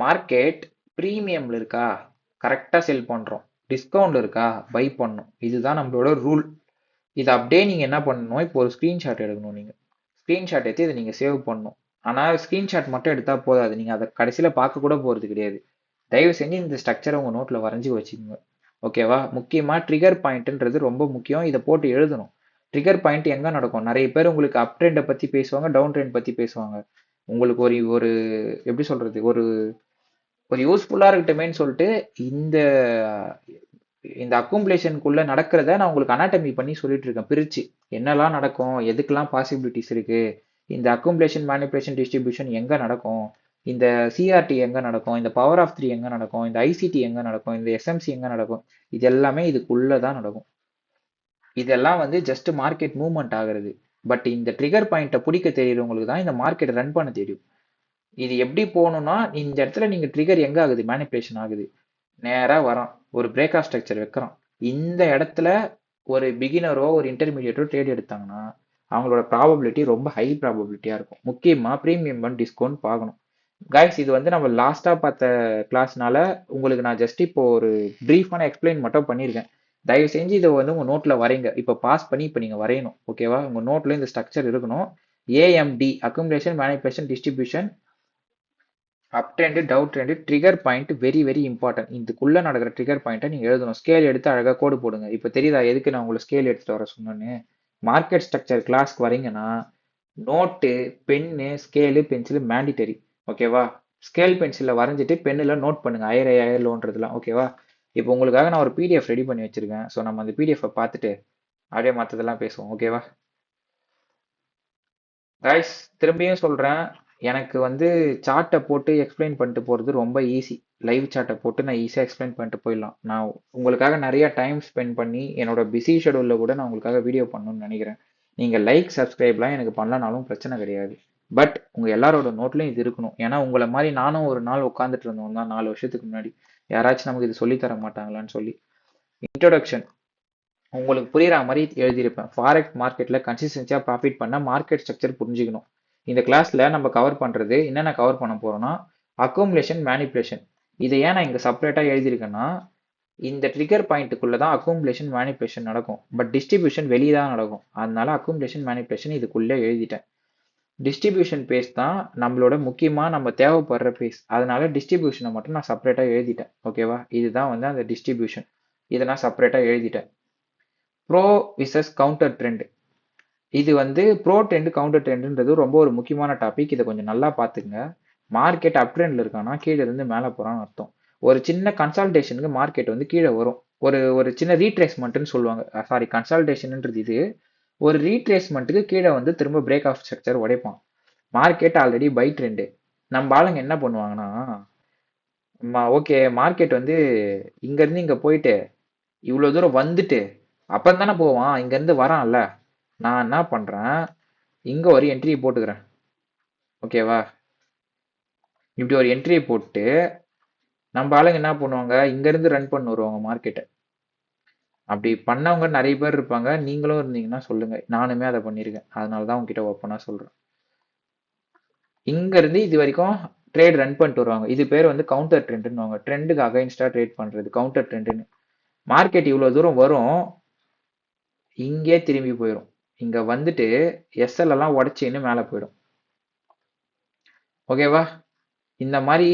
மார்க்கெட் ப்ரீமியம்ல இருக்கா, கரெக்டா செல் பண்றோம். டிஸ்கவுண்ட் இருக்கா, பை பண்ணணும். இதுதான் நம்மளோட ரூல். இதை அப்படியே நீங்க என்ன பண்ணணும், இப்போ ஒரு ஸ்கிரீன்ஷாட் எடுக்கணும். நீங்க ஸ்கிரீன்ஷாட் எடுத்து இதை நீங்க சேவ் பண்ணணும். ஆனா ஸ்கிரீன்ஷாட் மட்டும் எடுத்தா போதாது, நீங்க அதை கடைசியில பார்க்க கூட போறது கிடையாது. தயவு செஞ்சு இந்த ஸ்ட்ரக்சரை உங்க நோட்ல வரைஞ்சி வச்சுக்கோங்க. ஓகேவா? முக்கியமா ட்ரிகர் பாயிண்ட்ன்றது ரொம்ப முக்கியம். இதை போட்டு எழுதணும். ட்ரிகர் பாயிண்ட் எங்க நடக்கும்? நிறைய பேர் உங்களுக்கு அப் ட்ரெண்டை பத்தி பேசுவாங்க, டவுன் ட்ரெண்ட் பத்தி பேசுவாங்க. உங்களுக்கு ஒரு ஒரு எப்படி சொல்றது, ஒரு ஒரு யூஸ்ஃபுல்லா இருக்கட்டுமேன்னு சொல்லிட்டு இந்த இந்த அக்குமுலேஷனுக்குள்ள நடக்கிறத நான் உங்களுக்கு அனாட்டமி பண்ணி சொல்லிட்டு இருக்கேன், பிரிச்சு என்னெல்லாம் நடக்கும், எதுக்கெல்லாம் பாசிபிலிட்டிஸ் இருக்கு, இந்த அக்குமுலேஷன் மேனிபுலேஷன் டிஸ்ட்ரிபியூஷன் எங்க நடக்கும், இந்த சிஆர்டி எங்க நடக்கும், இந்த பவர் ஆஃப் த்ரீ எங்க நடக்கும், இந்த ஐசிடி எங்க நடக்கும், இந்த எஸ்எம்சி எங்க நடக்கும், இது எல்லாமே இதுக்குள்ளதான் நடக்கும். இதெல்லாம் வந்து ஜஸ்ட் மார்க்கெட் மூவ்மெண்ட் ஆகுறது. பட் இந்த ட்ரிகர் பாயிண்ட்டை பிடிக்க தெரியறவங்களுக்கு தான் இந்த மார்க்கெட் ரன் பண்ண தெரியும். இது எப்படி போகணும்னா, இந்த இடத்துல நீங்க ட்ரிகர் எங்க ஆகுது, மேனிபுலேஷன் ஆகுது, நேரா வரோம், ஒரு பிரேக் ஆஃப் ஸ்ட்ரக்சர் வைக்கிறோம். இந்த இடத்துல ஒரு பிகினரோ ஒரு இன்டர்மீடியட்டோ ட்ரேட் எடுத்தாங்கன்னா அவங்களோட ப்ராபபிலிட்டி ரொம்ப ஹை ப்ராபபிலிட்டியா இருக்கும். முக்கியமா ப்ரீமியம் அண்ட் டிஸ்கவுண்ட் பார்க்கணும். கைஸ், இது வந்து நம்ம லாஸ்டா பார்த்த கிளாஸ்னால உங்களுக்கு நான் ஜஸ்ட் இப்போ ஒரு பிரீஃபான எக்ஸ்பிளைன் மட்டும் பண்ணியிருக்கேன். தயவு செஞ்சு இதை வந்து உங்க நோட்ல வரைங்க. இப்போ பாஸ் பண்ணி இப்போ நீங்க வரையணும். ஓகேவா? உங்க நோட்ல இந்த ஸ்ட்ரக்சர் இருக்கணும். AMD, accumulation manipulation distribution, up trend, down trend, trigger point very very important. இதுக்குள்ள நடக்கிற ட்ரிகர் பாயிண்ட்டை நீங்க எழுதணும். ஸ்கேல் எடுத்து அழகா கோடு போடுங்க. இப்போ தெரியுதா எதுக்கு நான் உங்களுக்கு ஸ்கேல் எடுத்துட்டு வர சொன்னேன்னு? மார்க்கெட் ஸ்ட்ரக்சர் கிளாஸ்க்கு வரீங்கன்னா note, pen, scale, pencil mandatory. ஓகேவா? ஸ்கேல் பென்சிலில் வரைஞ்சிட்டு பென்னில் நோட் பண்ணுங்க. ஐயர் லோன்றதுலாம். ஓகேவா? இப்போ உங்களுக்காக நான் ஒரு பிடிஎஃப் ரெடி பண்ணி வச்சிருக்கேன். ஸோ நம்ம அந்த பிடிஎஃப் பார்த்துட்டு அப்படியே மற்றதெல்லாம் பேசுவோம். ஓகேவா? கைஸ், திரும்பியும் சொல்றேன். எனக்கு வந்து சார்ட்டை போட்டு எக்ஸ்பிளைன் பண்ணிட்டு போறது ரொம்ப ஈஸி. லைவ் சார்ட்டை போட்டு நான் ஈஸியாக எக்ஸ்பிளைன் பண்ணிட்டு போயிடலாம். நான் உங்களுக்காக நிறைய டைம் ஸ்பெண்ட் பண்ணி என்னோட பிஸி ஷெடியூலில் கூட நான் உங்களுக்காக வீடியோ பண்ணணும்னு நினைக்கிறேன். நீங்க லைக் சப்ஸ்கிரைப்லாம் எனக்கு பண்ணலனாலும் பிரச்சனை கிடையாது. பட் உங்க எல்லாரோட நோட்லையும் இது இருக்கணும். ஏன்னா உங்களை மாதிரி நானும் ஒரு நாள் உட்காந்துட்டு இருந்தோம் தான் 4 வருஷத்துக்கு முன்னாடி. யாராச்சும் நமக்கு இது சொல்லி தர மாட்டாங்களான்னு சொல்லி. இன்ட்ரோடக்ஷன் உங்களுக்கு புரியுற மாதிரி எழுதியிருப்பேன். ஃபாரெக்ஸ் மார்க்கெட்ல கன்சிஸ்டன்சியா ப்ராஃபிட் பண்ண மார்க்கெட் ஸ்ட்ரக்சர் புரிஞ்சுக்கணும். இந்த கிளாஸ்ல நம்ம கவர் பண்றது என்னென்ன கவர் பண்ண போறோம்னா அக்குமுலேஷன், மேனிப்புலேஷன். இதை ஏன் நான் இங்க செப்பரேட்டா எழுதியிருக்கேன்னா இந்த ட்ரிகர் பாயிண்ட்டுக்குள்ள தான் அக்குமுலேஷன், மேனிப்புலேஷன் நடக்கும். பட் டிஸ்ட்ரிபியூஷன் வெளியே தான் நடக்கும். அதனால அக்குமுலேஷன், மேனிப்புலேஷன் இதுக்குள்ளே எழுதிட்டேன். டிஸ்ட்ரிபியூஷன் பேஸ் தான் நம்மளோட முக்கியமா நம்ம தேவைப்படுற பேஸ். அதனால டிஸ்ட்ரிபியூஷனை மட்டும் நான் செப்பரேட்டா எழுதிட்டேன். ஓகேவா? இதுதான் வந்து அந்த டிஸ்ட்ரிபியூஷன். இதை நான் செப்பரேட்டா எழுதிட்டேன். Pro versus counter trend. இது வந்து ப்ரோ ட்ரெண்ட், கவுண்டர் ட்ரெண்ட்ன்றது ரொம்ப ஒரு முக்கியமான டாபிக். இதை கொஞ்சம் நல்லா பார்த்துங்க. மார்க்கெட் அப் ட்ரெண்ட்ல இருக்கானா கீழே இருந்து மேலே போறான்னு அர்த்தம். ஒரு சின்ன கன்சால்டேஷனுக்கு மார்க்கெட் வந்து கீழே வரும். ஒரு ஒரு சின்ன ரீட்ரேஸ்மெண்ட்னு சொல்லுவாங்க. சாரி, கன்சால்டேஷன்ன்றது இது. ஒரு ரீட்ரேஸ்மெண்ட்டுக்கு கீழே வந்து திரும்ப பிரேக் ஆஃப் ஸ்ட்ரக்சர் உடைப்பான். Market already by trend. நம்ம ஆளுங்க என்ன பண்ணுவாங்கன்னா, ஓகே மார்க்கெட் வந்து இங்க இருந்து இங்க போயிட்டு இவ்வளவு தூரம் வந்துட்டு அப்புறம் தானே போவான், இங்க இருந்து வரான்ல. நான் என்ன பண்றேன், இங்க ஒரு என்ட்ரி போட்டுக்கிறேன். ஓகேவா? இப்படி ஒரு என்ட்ரி போட்டு நம்ம ஆளுங்க என்ன பண்ணுவாங்க, இங்க இருந்து ரன் பண்ண வருவாங்க மார்க்கெட்டை. அப்படி பண்ணவங்க நிறைய பேர் இருப்பாங்க. நீங்களும் இருந்தீங்கன்னா சொல்லுங்க. நானுமே அதை பண்ணியிருக்கேன். அதனால தான் உங்ககிட்ட ஓப்பனா சொல்றேன். இங்க இருந்து இது வரைக்கும் ட்ரேட் ரன் பண்ணிட்டு வருவாங்க. இது பேர் வந்து கவுண்டர் ட்ரெண்ட்னுவாங்க. ட்ரெண்டுக்கு அகைன்ஸ்டா ட்ரேட் பண்றது கவுண்டர் ட்ரெண்ட்னு. மார்க்கெட் இவ்வளவு தூரம் வரும், இங்கே திரும்பி போயிடும். இங்க வந்துட்டு எஸ்எல் எல்லாம் உடச்சின்னு மேலே போயிடும். ஓகேவா? இந்த மாதிரி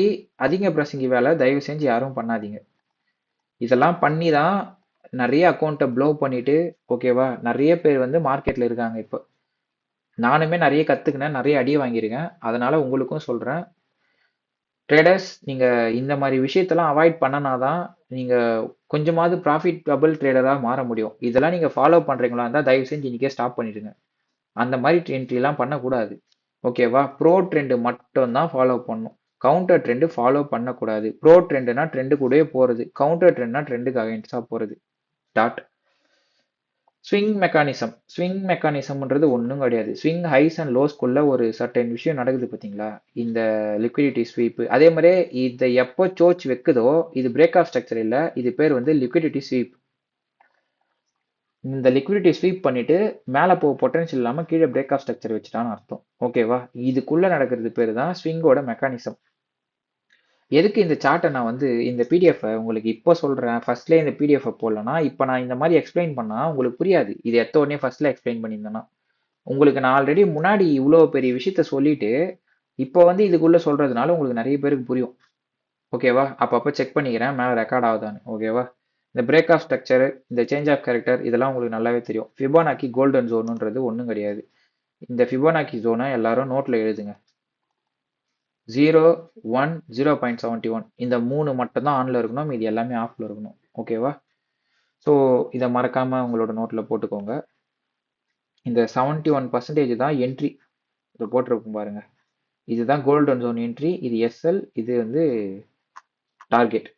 அதிக பிரசங்கி வேலை தயவு செஞ்சு யாரும் பண்ணாதீங்க. இதெல்லாம் பண்ணி தான் நிறைய அக்கௌண்ட்டை ப்ளோ பண்ணிட்டு, ஓகேவா, நிறைய பேர் வந்து மார்க்கெட்ல இருக்காங்க இப்போ. நானுமே நிறைய கத்துக்கினேன், நிறைய அடி வாங்கியிருக்கேன். அதனால உங்களுக்கும் சொல்றேன், ட்ரேடர்ஸ் நீங்க இந்த மாதிரி விஷயத்தெல்லாம் அவாய்ட் பண்ணனாதான் நீங்க கொஞ்சமாவது ப்ராஃபிட்டபிள் ட்ரேடரா மாற முடியும். இதெல்லாம் நீங்க ஃபாலோ பண்றீங்களா இருந்தா தயவு செஞ்சு இன்னைக்கே ஸ்டாப் பண்ணிடுங்க. அந்த மாதிரி என்ட்ரி எல்லாம் பண்ணக்கூடாது. ஓகேவா? ப்ரோ ட்ரெண்ட் மட்டும் தான் ஃபாலோ பண்ணும். கவுண்டர் ட்ரெண்ட் ஃபாலோ பண்ணக்கூடாது. ப்ரோ ட்ரெண்ட்னா ட்ரெண்டு கூடயே போறது, கவுண்டர் ட்ரெண்ட்னா ட்ரெண்டுக்கு அகைன்ஸ்டா போறது. டாட். Swing mechanism. ஸ்விங் மெக்கானிசம்ன்றது ஒன்றும் கிடையாது. ஸ்விங் ஹைஸ் அண்ட் லோஸ்க்குள்ள ஒரு சர்டன் விஷயம் நடக்குது பார்த்தீங்களா? இந்த லிக்விடிட்டி ஸ்வீப். அதே மாதிரி இதை எப்போ சோச் வைக்குதோ இது பிரேக் ஆஃப் ஸ்ட்ரக்சர் இல்லை, இது பேர் வந்து லிக்விடிட்டி ஸ்வீப். இந்த லிக்விடிட்டி ஸ்வீப் பண்ணிட்டு மேலே போக பொட்டன்ஷியல் இல்லாமல் கீழே பிரேக் ஆஃப் ஸ்ட்ரக்சர் வச்சுட்டான்னு அர்த்தம். ஓகேவா? இதுக்குள்ள நடக்கிறது பேர் தான் ஸ்விங்கோட மெக்கானிசம். எதுக்கு இந்த சார்ட்டை நான் வந்து இந்த பிடிஎஃப் உங்களுக்கு இப்போ சொல்றேன், ஃபர்ஸ்ட்லேயே இந்த பிடிஎஃப் போடலன்னா இப்போ நான் இந்த மாதிரி எக்ஸ்பிளைன் பண்ணா உங்களுக்கு புரியாது. இது எத்த உடனே ஃபர்ஸ்ட்ல எக்ஸ்பிளைன் பண்ணியிருந்தேன்னா உங்களுக்கு நான் ஆல்ரெடி முன்னாடி இவ்வளோ பெரிய விஷயத்த சொல்லிட்டு இப்போ வந்து இதுக்குள்ள சொல்றதுனால உங்களுக்கு நிறைய பேருக்கு புரியும். ஓகேவா? அப்பப்போ செக் பண்ணிக்கிறேன் மேலே ரெக்கார்ட் ஆகுதான்னு. ஓகேவா? இந்த பிரேக் ஆஃப் ஸ்ட்ரக்சர், இந்த சேஞ்ச் ஆஃப் கேரக்டர் இதெல்லாம் உங்களுக்கு நல்லாவே தெரியும். ஃபிபோனாக்கி கோல்டன் ஜோனுன்றது ஒன்றும் கிடையாது. இந்த ஃபிபோனாக்கி ஜோனை எல்லாரும் நோட்ல எழுதுங்க. 0, 1, 0.71 இந்த 3 மட்டும் தான் ஆன்ல இருக்கணும். இது எல்லாமே ஆஃப்ல இருக்கணும். ஓகேவா? ஸோ இதை மறக்காம உங்களோட நோட்ல போட்டுக்கோங்க. இந்த 71% தான் என்ட்ரி. இதை போட்டிருக்கும் பாருங்க. இதுதான் கோல்டன் ஜோன் என்ட்ரி. இது எஸ்எல், இது வந்து target.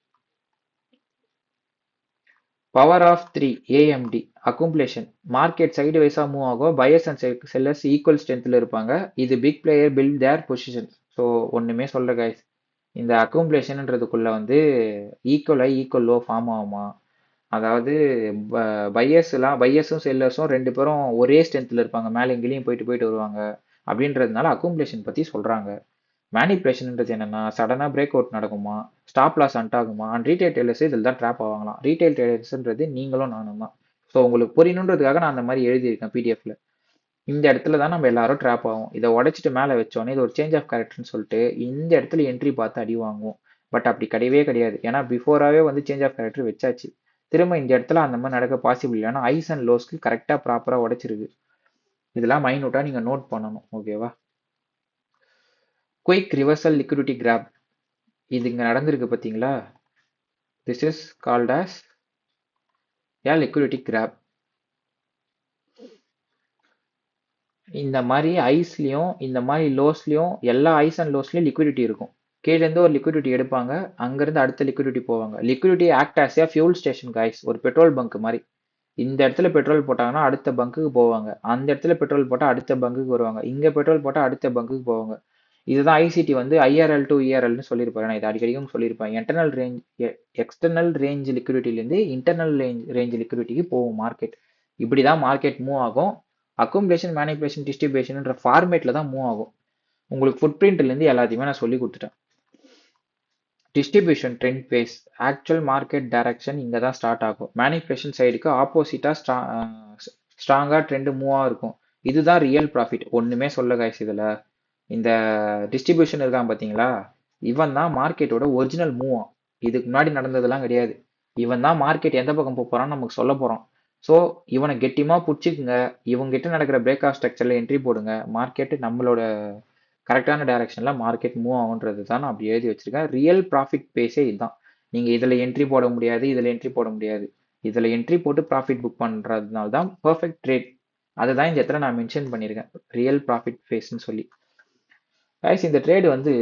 Power of 3 AMD accumulation. Market side வைஸா மூவ் ஆகும். பயர்ஸ் அண்ட் செல்லர்ஸ் ஈக்குவல் ஸ்ட்ரென்த்ல இருப்பாங்க. இது big player build their position. So ஒண்ணுமே சொல்ல கைஸ், இந்த அக்குமுலேஷன்ன்றதுக்குள்ள வந்து ஈக்குவல் லோ ஃபார்ம் ஆகுமா? அதாவது பையர்ஸும் செல்லர்ஸும் ரெண்டு பேரும் ஒரே ஸ்ட்ரென்த்ல இருப்பாங்க, மேலே எங்கேயும் போயிட்டு போயிட்டு வருவாங்க அப்படின்றதுனால அக்குமுலேஷன் பத்தி சொல்றாங்க. மேனிப்புலேஷன்ன்றது என்னன்னா சடனா பிரேக் அவுட் நடக்குமா, ஸ்டாப் லாஸ் அண்ட் ஆகுமா, அண்ட் ரீட்டைல் டெய்லர்ஸ் இதில் தான் ட்ராப் ஆவாங்களாம். ரீட்டைல் டெய்லர்ஸ்ன்றது நீங்களும் நானும் தான். ஸோ உங்களுக்கு புரியணுன்றதுக்காக நான் அந்த மாதிரி எழுதியிருக்கேன் பிடிஎஃப்ல. இந்த இடத்துல தான் நம்ம எல்லாரும் ட்ராப் ஆகும். இதை உடைச்சிட்டு மேலே வச்சோன்னே இது ஒரு சேஞ்ச் ஆஃப் கேரக்டர்னு சொல்லிட்டு இந்த இடத்துல என்ட்ரி பார்த்து அடி வாங்குவோம். பட் அப்படி கிடையவே கிடையாது. ஏன்னா பிஃபோராகவே வந்து சேஞ்ச் ஆஃப் கேரக்டர் வச்சாச்சு. திரும்ப இந்த இடத்துல அந்த மாதிரி நடக்க பாசிபிள் இல்லை. ஏன்னா ஐஸ் அண்ட் லோஸ்க்கு கரெக்டாக ப்ராப்பராக உடைச்சிருக்கு. இதெல்லாம் மைனூட்டாக நீங்கள் நோட் பண்ணணும். ஓகேவா? குயிக் ரிவர்சல் லிக்விடிட்டி கிராப் இது இங்கே நடந்திருக்கு பார்த்தீங்களா? This is called as a liquidity grab. இந்த மாதிரி ஐஸ்லயும் இந்த மாதிரி லோஸ்லயும் எல்லா ஐஸ் அண்ட் லோஸ்லயும் லிக்விடிட்டி இருக்கும். கீழ இருந்து ஒரு லிக்விடிட்டி எடுப்பாங்க, அங்கிருந்து அடுத்த லிக்விடிட்டி போவாங்க. Liquidity act as a fuel station guys, ஒரு பெட்ரோல் பங்க் மாதிரி. இந்த இடத்துல பெட்ரோல் போட்டாங்கன்னா அடுத்த பங்குக்கு போவாங்க, அந்த இடத்துல பெட்ரோல் போட்டால் அடுத்த பங்குக்கு வருவாங்க, இங்க பெட்ரோல் போட்டால் அடுத்த பங்குக்கு போவாங்க. இதுதான் ஐசிடி வந்து ஐஆர்எல் டு இஆர்எல்னு சொல்லியிருப்பாரு. நான் இது அடிக்கடிக்கும் சொல்லியிருப்பேன். இன்டர்னல் ரேஞ்ச் எக்ஸ்டர்னல் ரேஞ்ச் லிக்விடிட்டிலேருந்து இன்டர்னல் ரேஞ்ச் லிக்விடிட்டிக்கு போகும் மார்க்கெட். இப்படி தான் மார்க்கெட் மூவ் ஆகும். அக்குமுலேஷன், மேனிபுலேஷன், டிஸ்ட்ரிபியூஷன்ன்ற ஃபார்மேட்டில் தான் மூவ் ஆகும். உங்களுக்கு ஃபுட் பிரிண்ட்லேருந்து எல்லாத்தையுமே நான் சொல்லி கொடுத்துட்டேன். Distribution trend phase, actual market direction இங்கே தான் ஸ்டார்ட் ஆகும். மேனிபுலேஷன் சைடுக்கு ஆப்போசிட்டாக ஸ்ட்ராங்காக ட்ரெண்டு மூவாக இருக்கும். இதுதான் ரியல் ப்ராஃபிட். ஒன்றுமே சொல்ல காய்ஸ் இதில். இந்த டிஸ்ட்ரிபியூஷன் இருக்கான் பார்த்தீங்களா, இவன் தான் மார்க்கெட்டோட ஒரிஜினல் மூவ். இதுக்கு முன்னாடி நடந்ததெல்லாம் கிடையாது. இவன் தான் மார்க்கெட் எந்த பக்கம் போக போறான்னு நமக்கு சொல்ல போறோம். ஸோ இவனை கெட்டியமா பிடிச்சிக்குங்க. இவங்ககிட்ட நடக்கிற பிரேக் ஆஃப் ஸ்ட்ரக்சர்ல என்ட்ரி போடுங்க. மார்க்கெட் நம்மளோட கரெக்டான டைரக்ஷன்ல மார்க்கெட் மூவ் ஆகுன்றது தான் நான் அப்படி எழுதி வச்சிருக்கேன். ரியல் ப்ராஃபிட் பேஸே இதுதான். நீங்க இதுல என்ட்ரி போட முடியாது, இதுல என்ட்ரி போட முடியாது. இதுல என்ட்ரி போட்டு ப்ராஃபிட் புக் பண்றதுனால தான் பர்ஃபெக்ட் ட்ரேட். அதுதான் இந்த இடத்துல நான் மென்ஷன் பண்ணியிருக்கேன், ரியல் ப்ராஃபிட் பேஸ்ன்னு சொல்லி. கைஸ் இந்த ட்ரேடு வந்து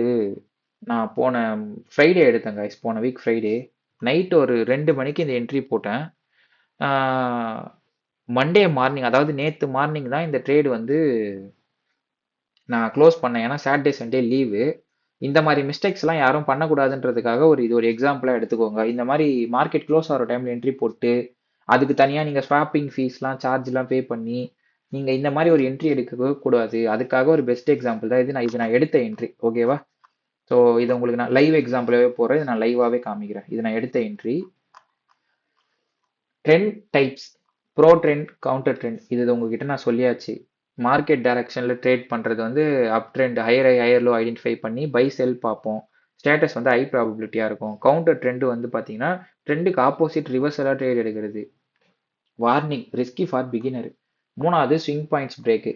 நான் போன ஃப்ரைடே எடுத்தேன் கைஸ். போன வீக் ஃப்ரைடே நைட் ஒரு 2 மணிக்கு இந்த என்ட்ரி போட்டேன். மண்டே மார்னிங், அதாவது நேற்று மார்னிங் தான் இந்த ட்ரேடு வந்து நான் க்ளோஸ் பண்ணேன். ஏன்னா சாட்டர்டே சண்டே லீவு. இந்த மாதிரி மிஸ்டேக்ஸ்லாம் யாரும் பண்ணக்கூடாதுன்றதுக்காக இது ஒரு எக்ஸாம்பிளாக எடுத்துக்கோங்க. இந்த மாதிரி மார்க்கெட் க்ளோஸ் ஆகிற டைமில் என்ட்ரி போட்டு அதுக்கு தனியாக நீங்கள் ஸ்வாப்பிங் ஃபீஸ்லாம் சார்ஜ்லாம் பே பண்ணி நீங்கள் இந்த மாதிரி ஒரு என்ட்ரி எடுக்க கூடாது. அதுக்காக ஒரு பெஸ்ட் எக்ஸாம்பிள் தான் இது நான் எடுத்த என்ட்ரி. ஓகேவா? ஸோ இதை உங்களுக்கு நான் லைவ் எக்ஸாம்பிளாகவே போடுறேன். இது நான் லைவாகவே காமிக்கிறேன். இது நான் எடுத்த entry. Trend types, pro trend, counter trend. இது உங்ககிட்ட நான் சொல்லியாச்சு. மார்க்கெட் டைரக்ஷனில் ட்ரேட் பண்ணுறது வந்து up trend, higher low identify பண்ணி பை செல் பார்ப்போம். ஸ்டேட்டஸ் வந்து ஹை ப்ராபபிலிட்டியாக இருக்கும். கவுண்டர் ட்ரெண்ட் வந்து பார்த்தீங்கன்னா ட்ரெண்டுக்கு ஆப்போசிட் ரிவர்சலாக ட்ரேட் எடுக்கிறது. Warning, risky for beginner. மூணாவது swing points break.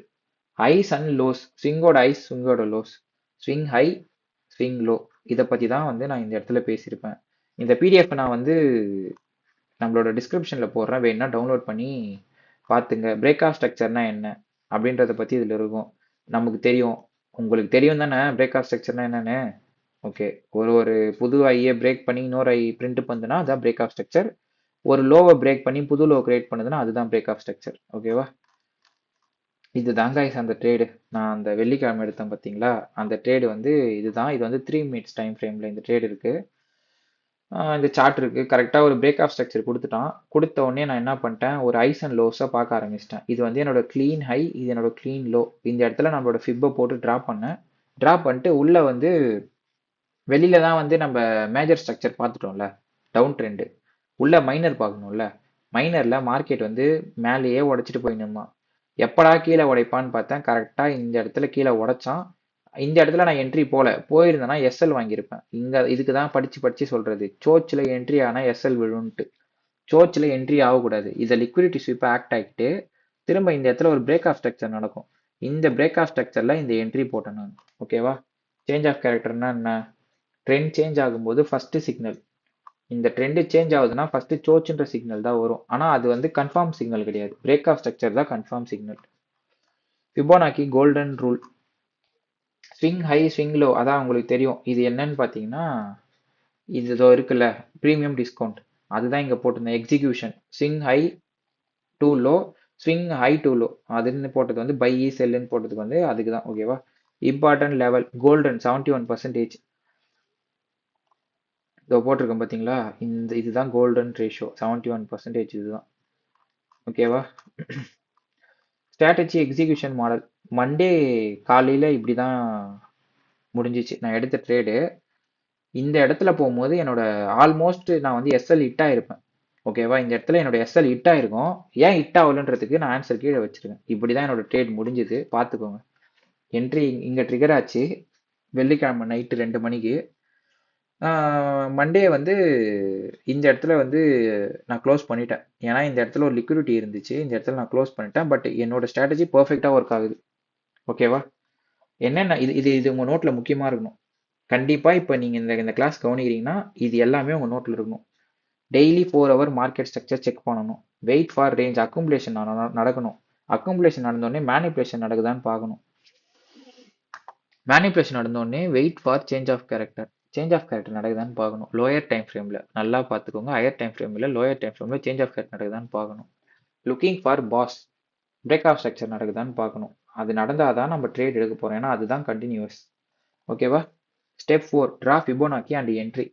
Highs and lows, ஸ்விங்கோட ஹைஸ், ஸ்விங்கோட lows, swing high, swing low. இதை பற்றி தான் வந்து நான் இந்த இடத்துல பேசியிருப்பேன். இந்த பிடிஎஃப் நான் வந்து நம்மளோட டிஸ்கிரிப்ஷனில் போடுறேன், வேணுன்னா டவுன்லோட் பண்ணி பார்த்துங்க. பிரேக் ஆஃப் ஸ்ட்ரக்சர்னா என்ன அப்படின்றத பற்றி இதில் இருக்கும். நமக்கு தெரியும், உங்களுக்கு தெரியும் தானே பிரேக் ஆஃப் ஸ்ட்ரக்சர்னா என்னன்னு. ஓகே, ஒரு புது ஐயை பிரேக் பண்ணி இன்னொரு ஐ பிரிண்ட் பண்ணுதுன்னா அதுதான் பிரேக் ஆஃப் ஸ்ட்ரக்சர். ஒரு லோவை பிரேக் பண்ணி புது லோ கிரியேட் பண்ணுதுன்னா அதுதான் பிரேக் ஆஃப் ஸ்ட்ரக்சர். ஓகேவா? இது தாங்க அந்த ட்ரேடு நான் அந்த வெள்ளிக்கிழமை எடுத்தேன் பார்த்தீங்களா, அந்த ட்ரேடு வந்து இதுதான். இது வந்து 3 மினிட்ஸ் டைம் ஃப்ரேமில் இந்த ட்ரேடு இருக்குது. இந்த சார்ட் இருக்குது. கரெக்டாக ஒரு பிரேக் ஆஃப் ஸ்ட்ரக்சர் கொடுத்துட்டான். கொடுத்த உடனே நான் என்ன பண்ணிட்டேன், ஒரு ஐஸ் அண்ட் லோஸை பார்க்க ஆரம்பிச்சிட்டேன். இது வந்து என்னோட க்ளீன் ஹை, இது என்னோட க்ளீன் லோ. இந்த இடத்துல நம்மளோட ஃபிப்பை போட்டு ட்ரா பண்ணேன். ட்ரா பண்ணிட்டு உள்ளே வந்து வெளியில தான் வந்து நம்ம மேஜர் ஸ்ட்ரக்சர் பார்த்துட்டோம்ல, டவுன் ட்ரெண்டு. உள்ள மைனர் பார்க்கணும்ல. மைனரில் மார்க்கெட் வந்து மேலேயே உடைச்சிட்டு போயிருந்தான். எப்படா கீழே உடைப்பான்னு பார்த்தேன். கரெக்டாக இந்த இடத்துல கீழே உடைச்சான். இந்த இடத்துல நான் என்ட்ரி போயிருந்தேன்னா எஸ்எல் வாங்கியிருப்பேன். இதுக்கு தான் படிச்சு சொல்றது, சோச்சில் என்ட்ரி ஆனால் எஸ்எல் விழுன்ட்டு. சோச்சில் என்ட்ரி ஆகக்கூடாது. இதை லிக்விடிட்டி ஸ்வீப்பை ஆக்ட் ஆகிட்டு திரும்ப இந்த இடத்துல ஒரு பிரேக் ஆஃப் ஸ்ட்ரக்சர் நடக்கும். இந்த பிரேக் ஆஃப் ஸ்ட்ரக்சரில் இந்த என்ட்ரி போட்டேன் நான். ஓகேவா? சேஞ்ச் ஆஃப் கேரக்டர்னா என்ன? ட்ரெண்ட் சேஞ்ச் ஆகும்போது ஃபர்ஸ்ட் சிக்னல், இந்த ட்ரெண்ட் சேஞ்ச் ஆகுதுன்னா ஃபர்ஸ்ட் சோச்சுன்ற சிக்னல் தான் வரும். ஆனால் அது வந்து கன்ஃபார்ம் சிக்னல் கிடையாது. பிரேக் ஆஃப் ஸ்ட்ரக்சர் தான் confirm signal. Fibonacci golden rule, swing high, swing low. அதான் உங்களுக்கு தெரியும். இது என்னன்னு பார்த்தீங்கன்னா, இது இதோ இருக்குல்ல, ப்ரீமியம் டிஸ்கவுண்ட். அதுதான் இங்கே போட்டிருந்தேன். Execution swing high to low, swing high to low. அதுன்னு போட்டது வந்து பை செல்லுன்னு போட்டதுக்கு வந்து அதுக்கு தான். ஓகேவா? Important level golden 71%. இதோ போட்டிருக்கேன் பார்த்தீங்களா, இதுதான் கோல்டன் ரேஷியோ 71%. இதுதான். ஓகேவா? Strategy execution model. மண்டே காலையில் இப்படி தான் முடிஞ்சிச்சு நான் எடுத்த ட்ரேடு. இந்த இடத்துல போகும்போது என்னோட ஆல்மோஸ்ட் நான் வந்து எஸ்எல் ஹிட் ஆயிருப்பேன். ஓகேவா? இந்த இடத்துல என்னோட எஸ்எல் ஹிட் ஆயிருக்கும். ஏன் ஹிட் ஆகலன்றதுக்கு நான் ஆன்சர் கீழே வச்சிருக்கேன். இப்படிதான் என்னோட ட்ரேட் முடிஞ்சது. பார்த்துக்கோங்க. என்ட்ரி இங்க ட்ரிகர் ஆச்சு. வெள்ளிக்கிழமை நைட்டு 2 மணிக்கு. மண்டே வந்து இந்த இடத்துல வந்து நான் க்ளோஸ் பண்ணிட்டேன். ஏன்னா இந்த இடத்துல ஒரு லிக்விடிட்டி இருந்துச்சு. இந்த இடத்துல நான் க்ளோஸ் பண்ணிட்டேன். பட் என்னோட ஸ்ட்ராட்டஜி பெர்ஃபெக்ட்டா ஒர்க் ஆகுது. ஓகேவா? என்னென்ன இது இது இது உங்க நோட்ல முக்கியமா இருக்கணும். கண்டிப்பா இப்ப நீங்க இந்த இந்த கிளாஸ் கவனிக்கிறீங்கன்னா, இது எல்லாமே உங்க நோட்ல இருக்கணும். Daily 4 hour market structure check பண்ணணும். வெயிட் ஃபார் ரேஞ்ச் அக்குமுலேஷன் நடக்கணும். அக்குமுலேஷன் நடந்தோடனே மேனிப்புலேஷன் நடக்குதான்னு பார்க்கணும். மேனிப்புலேஷன் நடந்தோடனே wait for change of character. Change of character நடக்குதான்னு பார்க்கணும். லோயர் டைம் ஃப்ரேம்ல நல்லா பார்த்துக்கோங்க. ஹையர் டைம் ஃப்ரேம்ல லோயர் டைம் ஃப்ரேம்ல சேஞ்ச் ஆஃப் கேரக்டர் நடக்குதான்னு பார்க்கணும். Looking for BOS break of structure நடக்குதான்னு பார்க்கணும். அது நடந்தாதான் நம்ம ட்ரேட் எடுக்க போறோம். ஏன்னா அதுதான் கண்டினியூஸ். ஓகேவா? Step 4 draw Fibonacci and entry.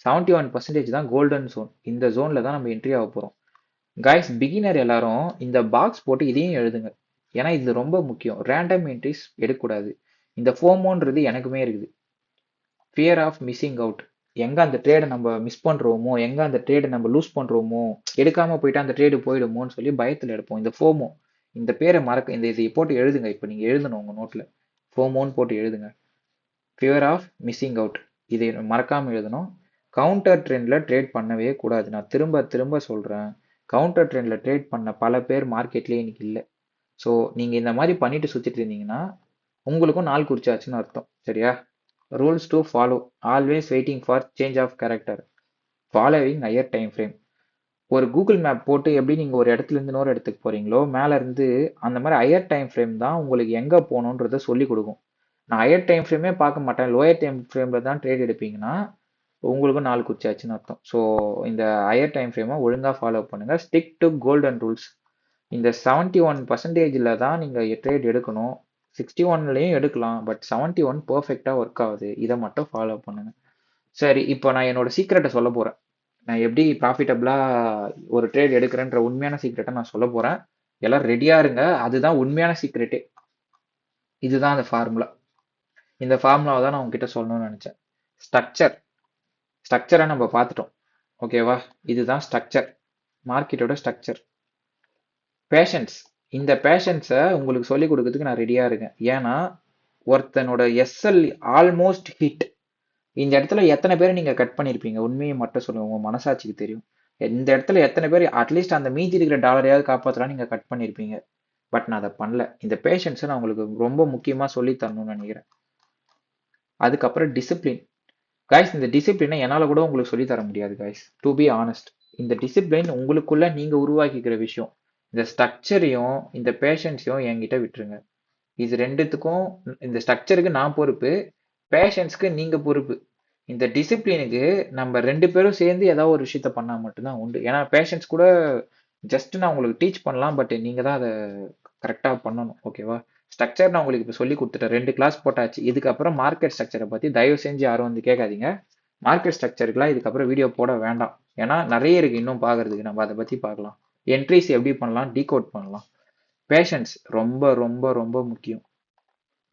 71% தான் கோல்டன் ஜோன். இந்த ஜோன்ல தான் நம்ம என்ட்ரி ஆக போறோம். கைஸ் பிகினர் எல்லாரும் இந்த பாக்ஸ் போட்டு இதையும் எழுதுங்க. ஏன்னா இது ரொம்ப முக்கியம். ரேண்டம் என்ட்ரிஸ் எடுக்கக்கூடாது. இந்த ஃபோமோன்றது எனக்குமே இருக்குது. Fear of missing out. எங்க அந்த ட்ரேடை நம்ம மிஸ் பண்றோமோ, எங்க அந்த ட்ரேடை நம்ம லூஸ் பண்றோமோ, எடுக்காம போயிட்டா அந்த ட்ரேடு போயிடுமோன்னு சொல்லி பயத்துல எடுப்போம். இந்த ஃபோமோ, இந்த பேரை மறக்க இந்த இதை போட்டு எழுதுங்க. இப்போ நீங்க எழுதணும் உங்க நோட்ல. ஃபோமோன்னு போட்டு எழுதுங்க. Fear of missing out. இதை மறக்காம எழுதணும். கவுண்டர் ட்ரெண்ட்ல ட்ரேட் பண்ணவே கூடாது. நான் திரும்ப திரும்ப சொல்றேன். கவுண்டர் ட்ரெண்ட்ல ட்ரேட் பண்ண பல பேர் மார்க்கெட்லயே இன்னைக்கு இல்லை. ஸோ நீங்க இந்த மாதிரி பண்ணிட்டு சுத்திட்டு இருந்தீங்கன்னா உங்களுக்கும் நாள் குறிச்சாச்சுன்னு அர்த்தம். சரியா? Rules to follow. Always waiting for change of character. Following higher time frame. ஒரு கூகுள் மேப் போட்டு எப்படி நீங்க ஒரு இடத்துல இருந்து இன்னொரு இடத்துக்கு போறீங்களோ மேல இருந்து அந்த மாதிரி ஹையர் டைம் ஃப்ரேம் தான் உங்களுக்கு எங்க போகணுன்றத சொல்லி கொடுக்கும். நான் ஹையர் டைம் ஃப்ரேமே பார்க்க மாட்டேன், லோயர் டைம் ஃப்ரேம்ல தான் ட்ரேட் எடுப்பீங்கன்னா உங்களுக்கும் நாள் குறிச்சாச்சுன்னு அர்த்தம். ஸோ இந்த ஹையர் டைம் ஃப்ரேமை ஒழுங்கா ஃபாலோ பண்ணுங்க. Stick to golden rules. இந்த 71%ல தான் நீங்க ட்ரேட் எடுக்கணும். 61லயும் எடுக்கலாம். பட் 71 பெர்ஃபெக்ட்டா ஒர்க் ஆகுது. இதை மட்டும் ஃபாலோ பண்ணுங்க. சரி, இப்போ நான் என்னோட சீக்ரெட்டை சொல்ல போறேன். நான் எப்படி ப்ராஃபிட்டபிளா ஒரு ட்ரேட் எடுக்கிறேன்ற உண்மையான சீக்ரெட்டை நான் சொல்ல போறேன். எல்லாம் ரெடியா இருங்க. அதுதான் உண்மையான சீக்ரெட்டே. இதுதான் அந்த ஃபார்முலா. இந்த ஃபார்முலாவை தான் நான் உங்ககிட்ட சொல்லணும்னு நினைச்சேன். ஸ்ட்ரக்சர். ஸ்ட்ரக்சரை நம்ம பார்த்துட்டோம். ஓகேவா? இதுதான் ஸ்ட்ரக்சர். மார்க்கெட்டோட ஸ்ட்ரக்சர். பேஷன்ஸ். இந்த பேஷன்ஸை உங்களுக்கு சொல்லிக் கொடுக்கறதுக்கு நான் ரெடியா இருக்கேன். ஏன்னா ஒருத்தனோட எஸ்எல் ஆல்மோஸ்ட் ஹிட். இந்த இடத்துல எத்தனை பேர் நீங்க கட் பண்ணிருப்பீங்க? உண்மையை மட்டும் சொல்லுங்க. உங்க மனசாட்சிக்கு தெரியும். இந்த இடத்துல எத்தனை பேர் அட்லீஸ்ட் அந்த மீதி இருக்கிற டாலரையாவது காப்பாற்றலாம் நீங்க கட் பண்ணிருப்பீங்க. பட் நான் அதை பண்ணல. இந்த பேஷன்ஸை நான் உங்களுக்கு ரொம்ப முக்கியமா சொல்லி தரணும்னு நினைக்கிறேன். அதுக்கப்புறம் டிசிப்ளின். கைஸ் இந்த டிசிப்ளினை என்னால் கூட உங்களுக்கு சொல்லி தர முடியாது கைஸ். To be honest. இந்த டிசிப்ளின் உங்களுக்குள்ள நீங்க உருவாக்கிக்கிற விஷயம். இந்த ஸ்ட்ரக்சரையும் இந்த பேஷன்ஸையும் என்கிட்ட விட்டுருங்க. இது ரெண்டுத்துக்கும் இந்த ஸ்ட்ரக்சருக்கு நான் பொறுப்பு, பேஷன்ஸ்க்கு நீங்க பொறுப்பு. இந்த டிசிப்ளினுக்கு நம்ம 2 பேரும் சேர்ந்து ஏதாவது ஒரு விஷயத்த பண்ணா மட்டும்தான் உண்டு. ஏன்னா பேஷன்ஸ் கூட ஜஸ்ட் நான் உங்களுக்கு டீச் பண்ணலாம். பட் நீங்க தான் அதை கரெக்டா பண்ணணும். ஓகேவா? ஸ்ட்ரக்சர் நான் உங்களுக்கு இப்போ சொல்லி கொடுத்துட்டேன். 2 கிளாஸ் போட்டாச்சு. இதுக்கப்புறம் மார்க்கெட் ஸ்ட்ரக்சரை பத்தி தயவு செஞ்சு யாரும் வந்து கேட்காதீங்க. மார்க்கெட் ஸ்ட்ரக்சருக்குலாம் இதுக்கப்புறம் வீடியோ போட வேண்டாம். ஏன்னா நிறைய இருக்கு இன்னும் பார்க்கறதுக்கு. நம்ம அதை பத்தி பார்க்கலாம். என்ட்ரிஸ் எப்படி பண்ணலாம், டீகோட் பண்ணலாம். பேஷன்ஸ் ரொம்ப ரொம்ப ரொம்ப முக்கியம்.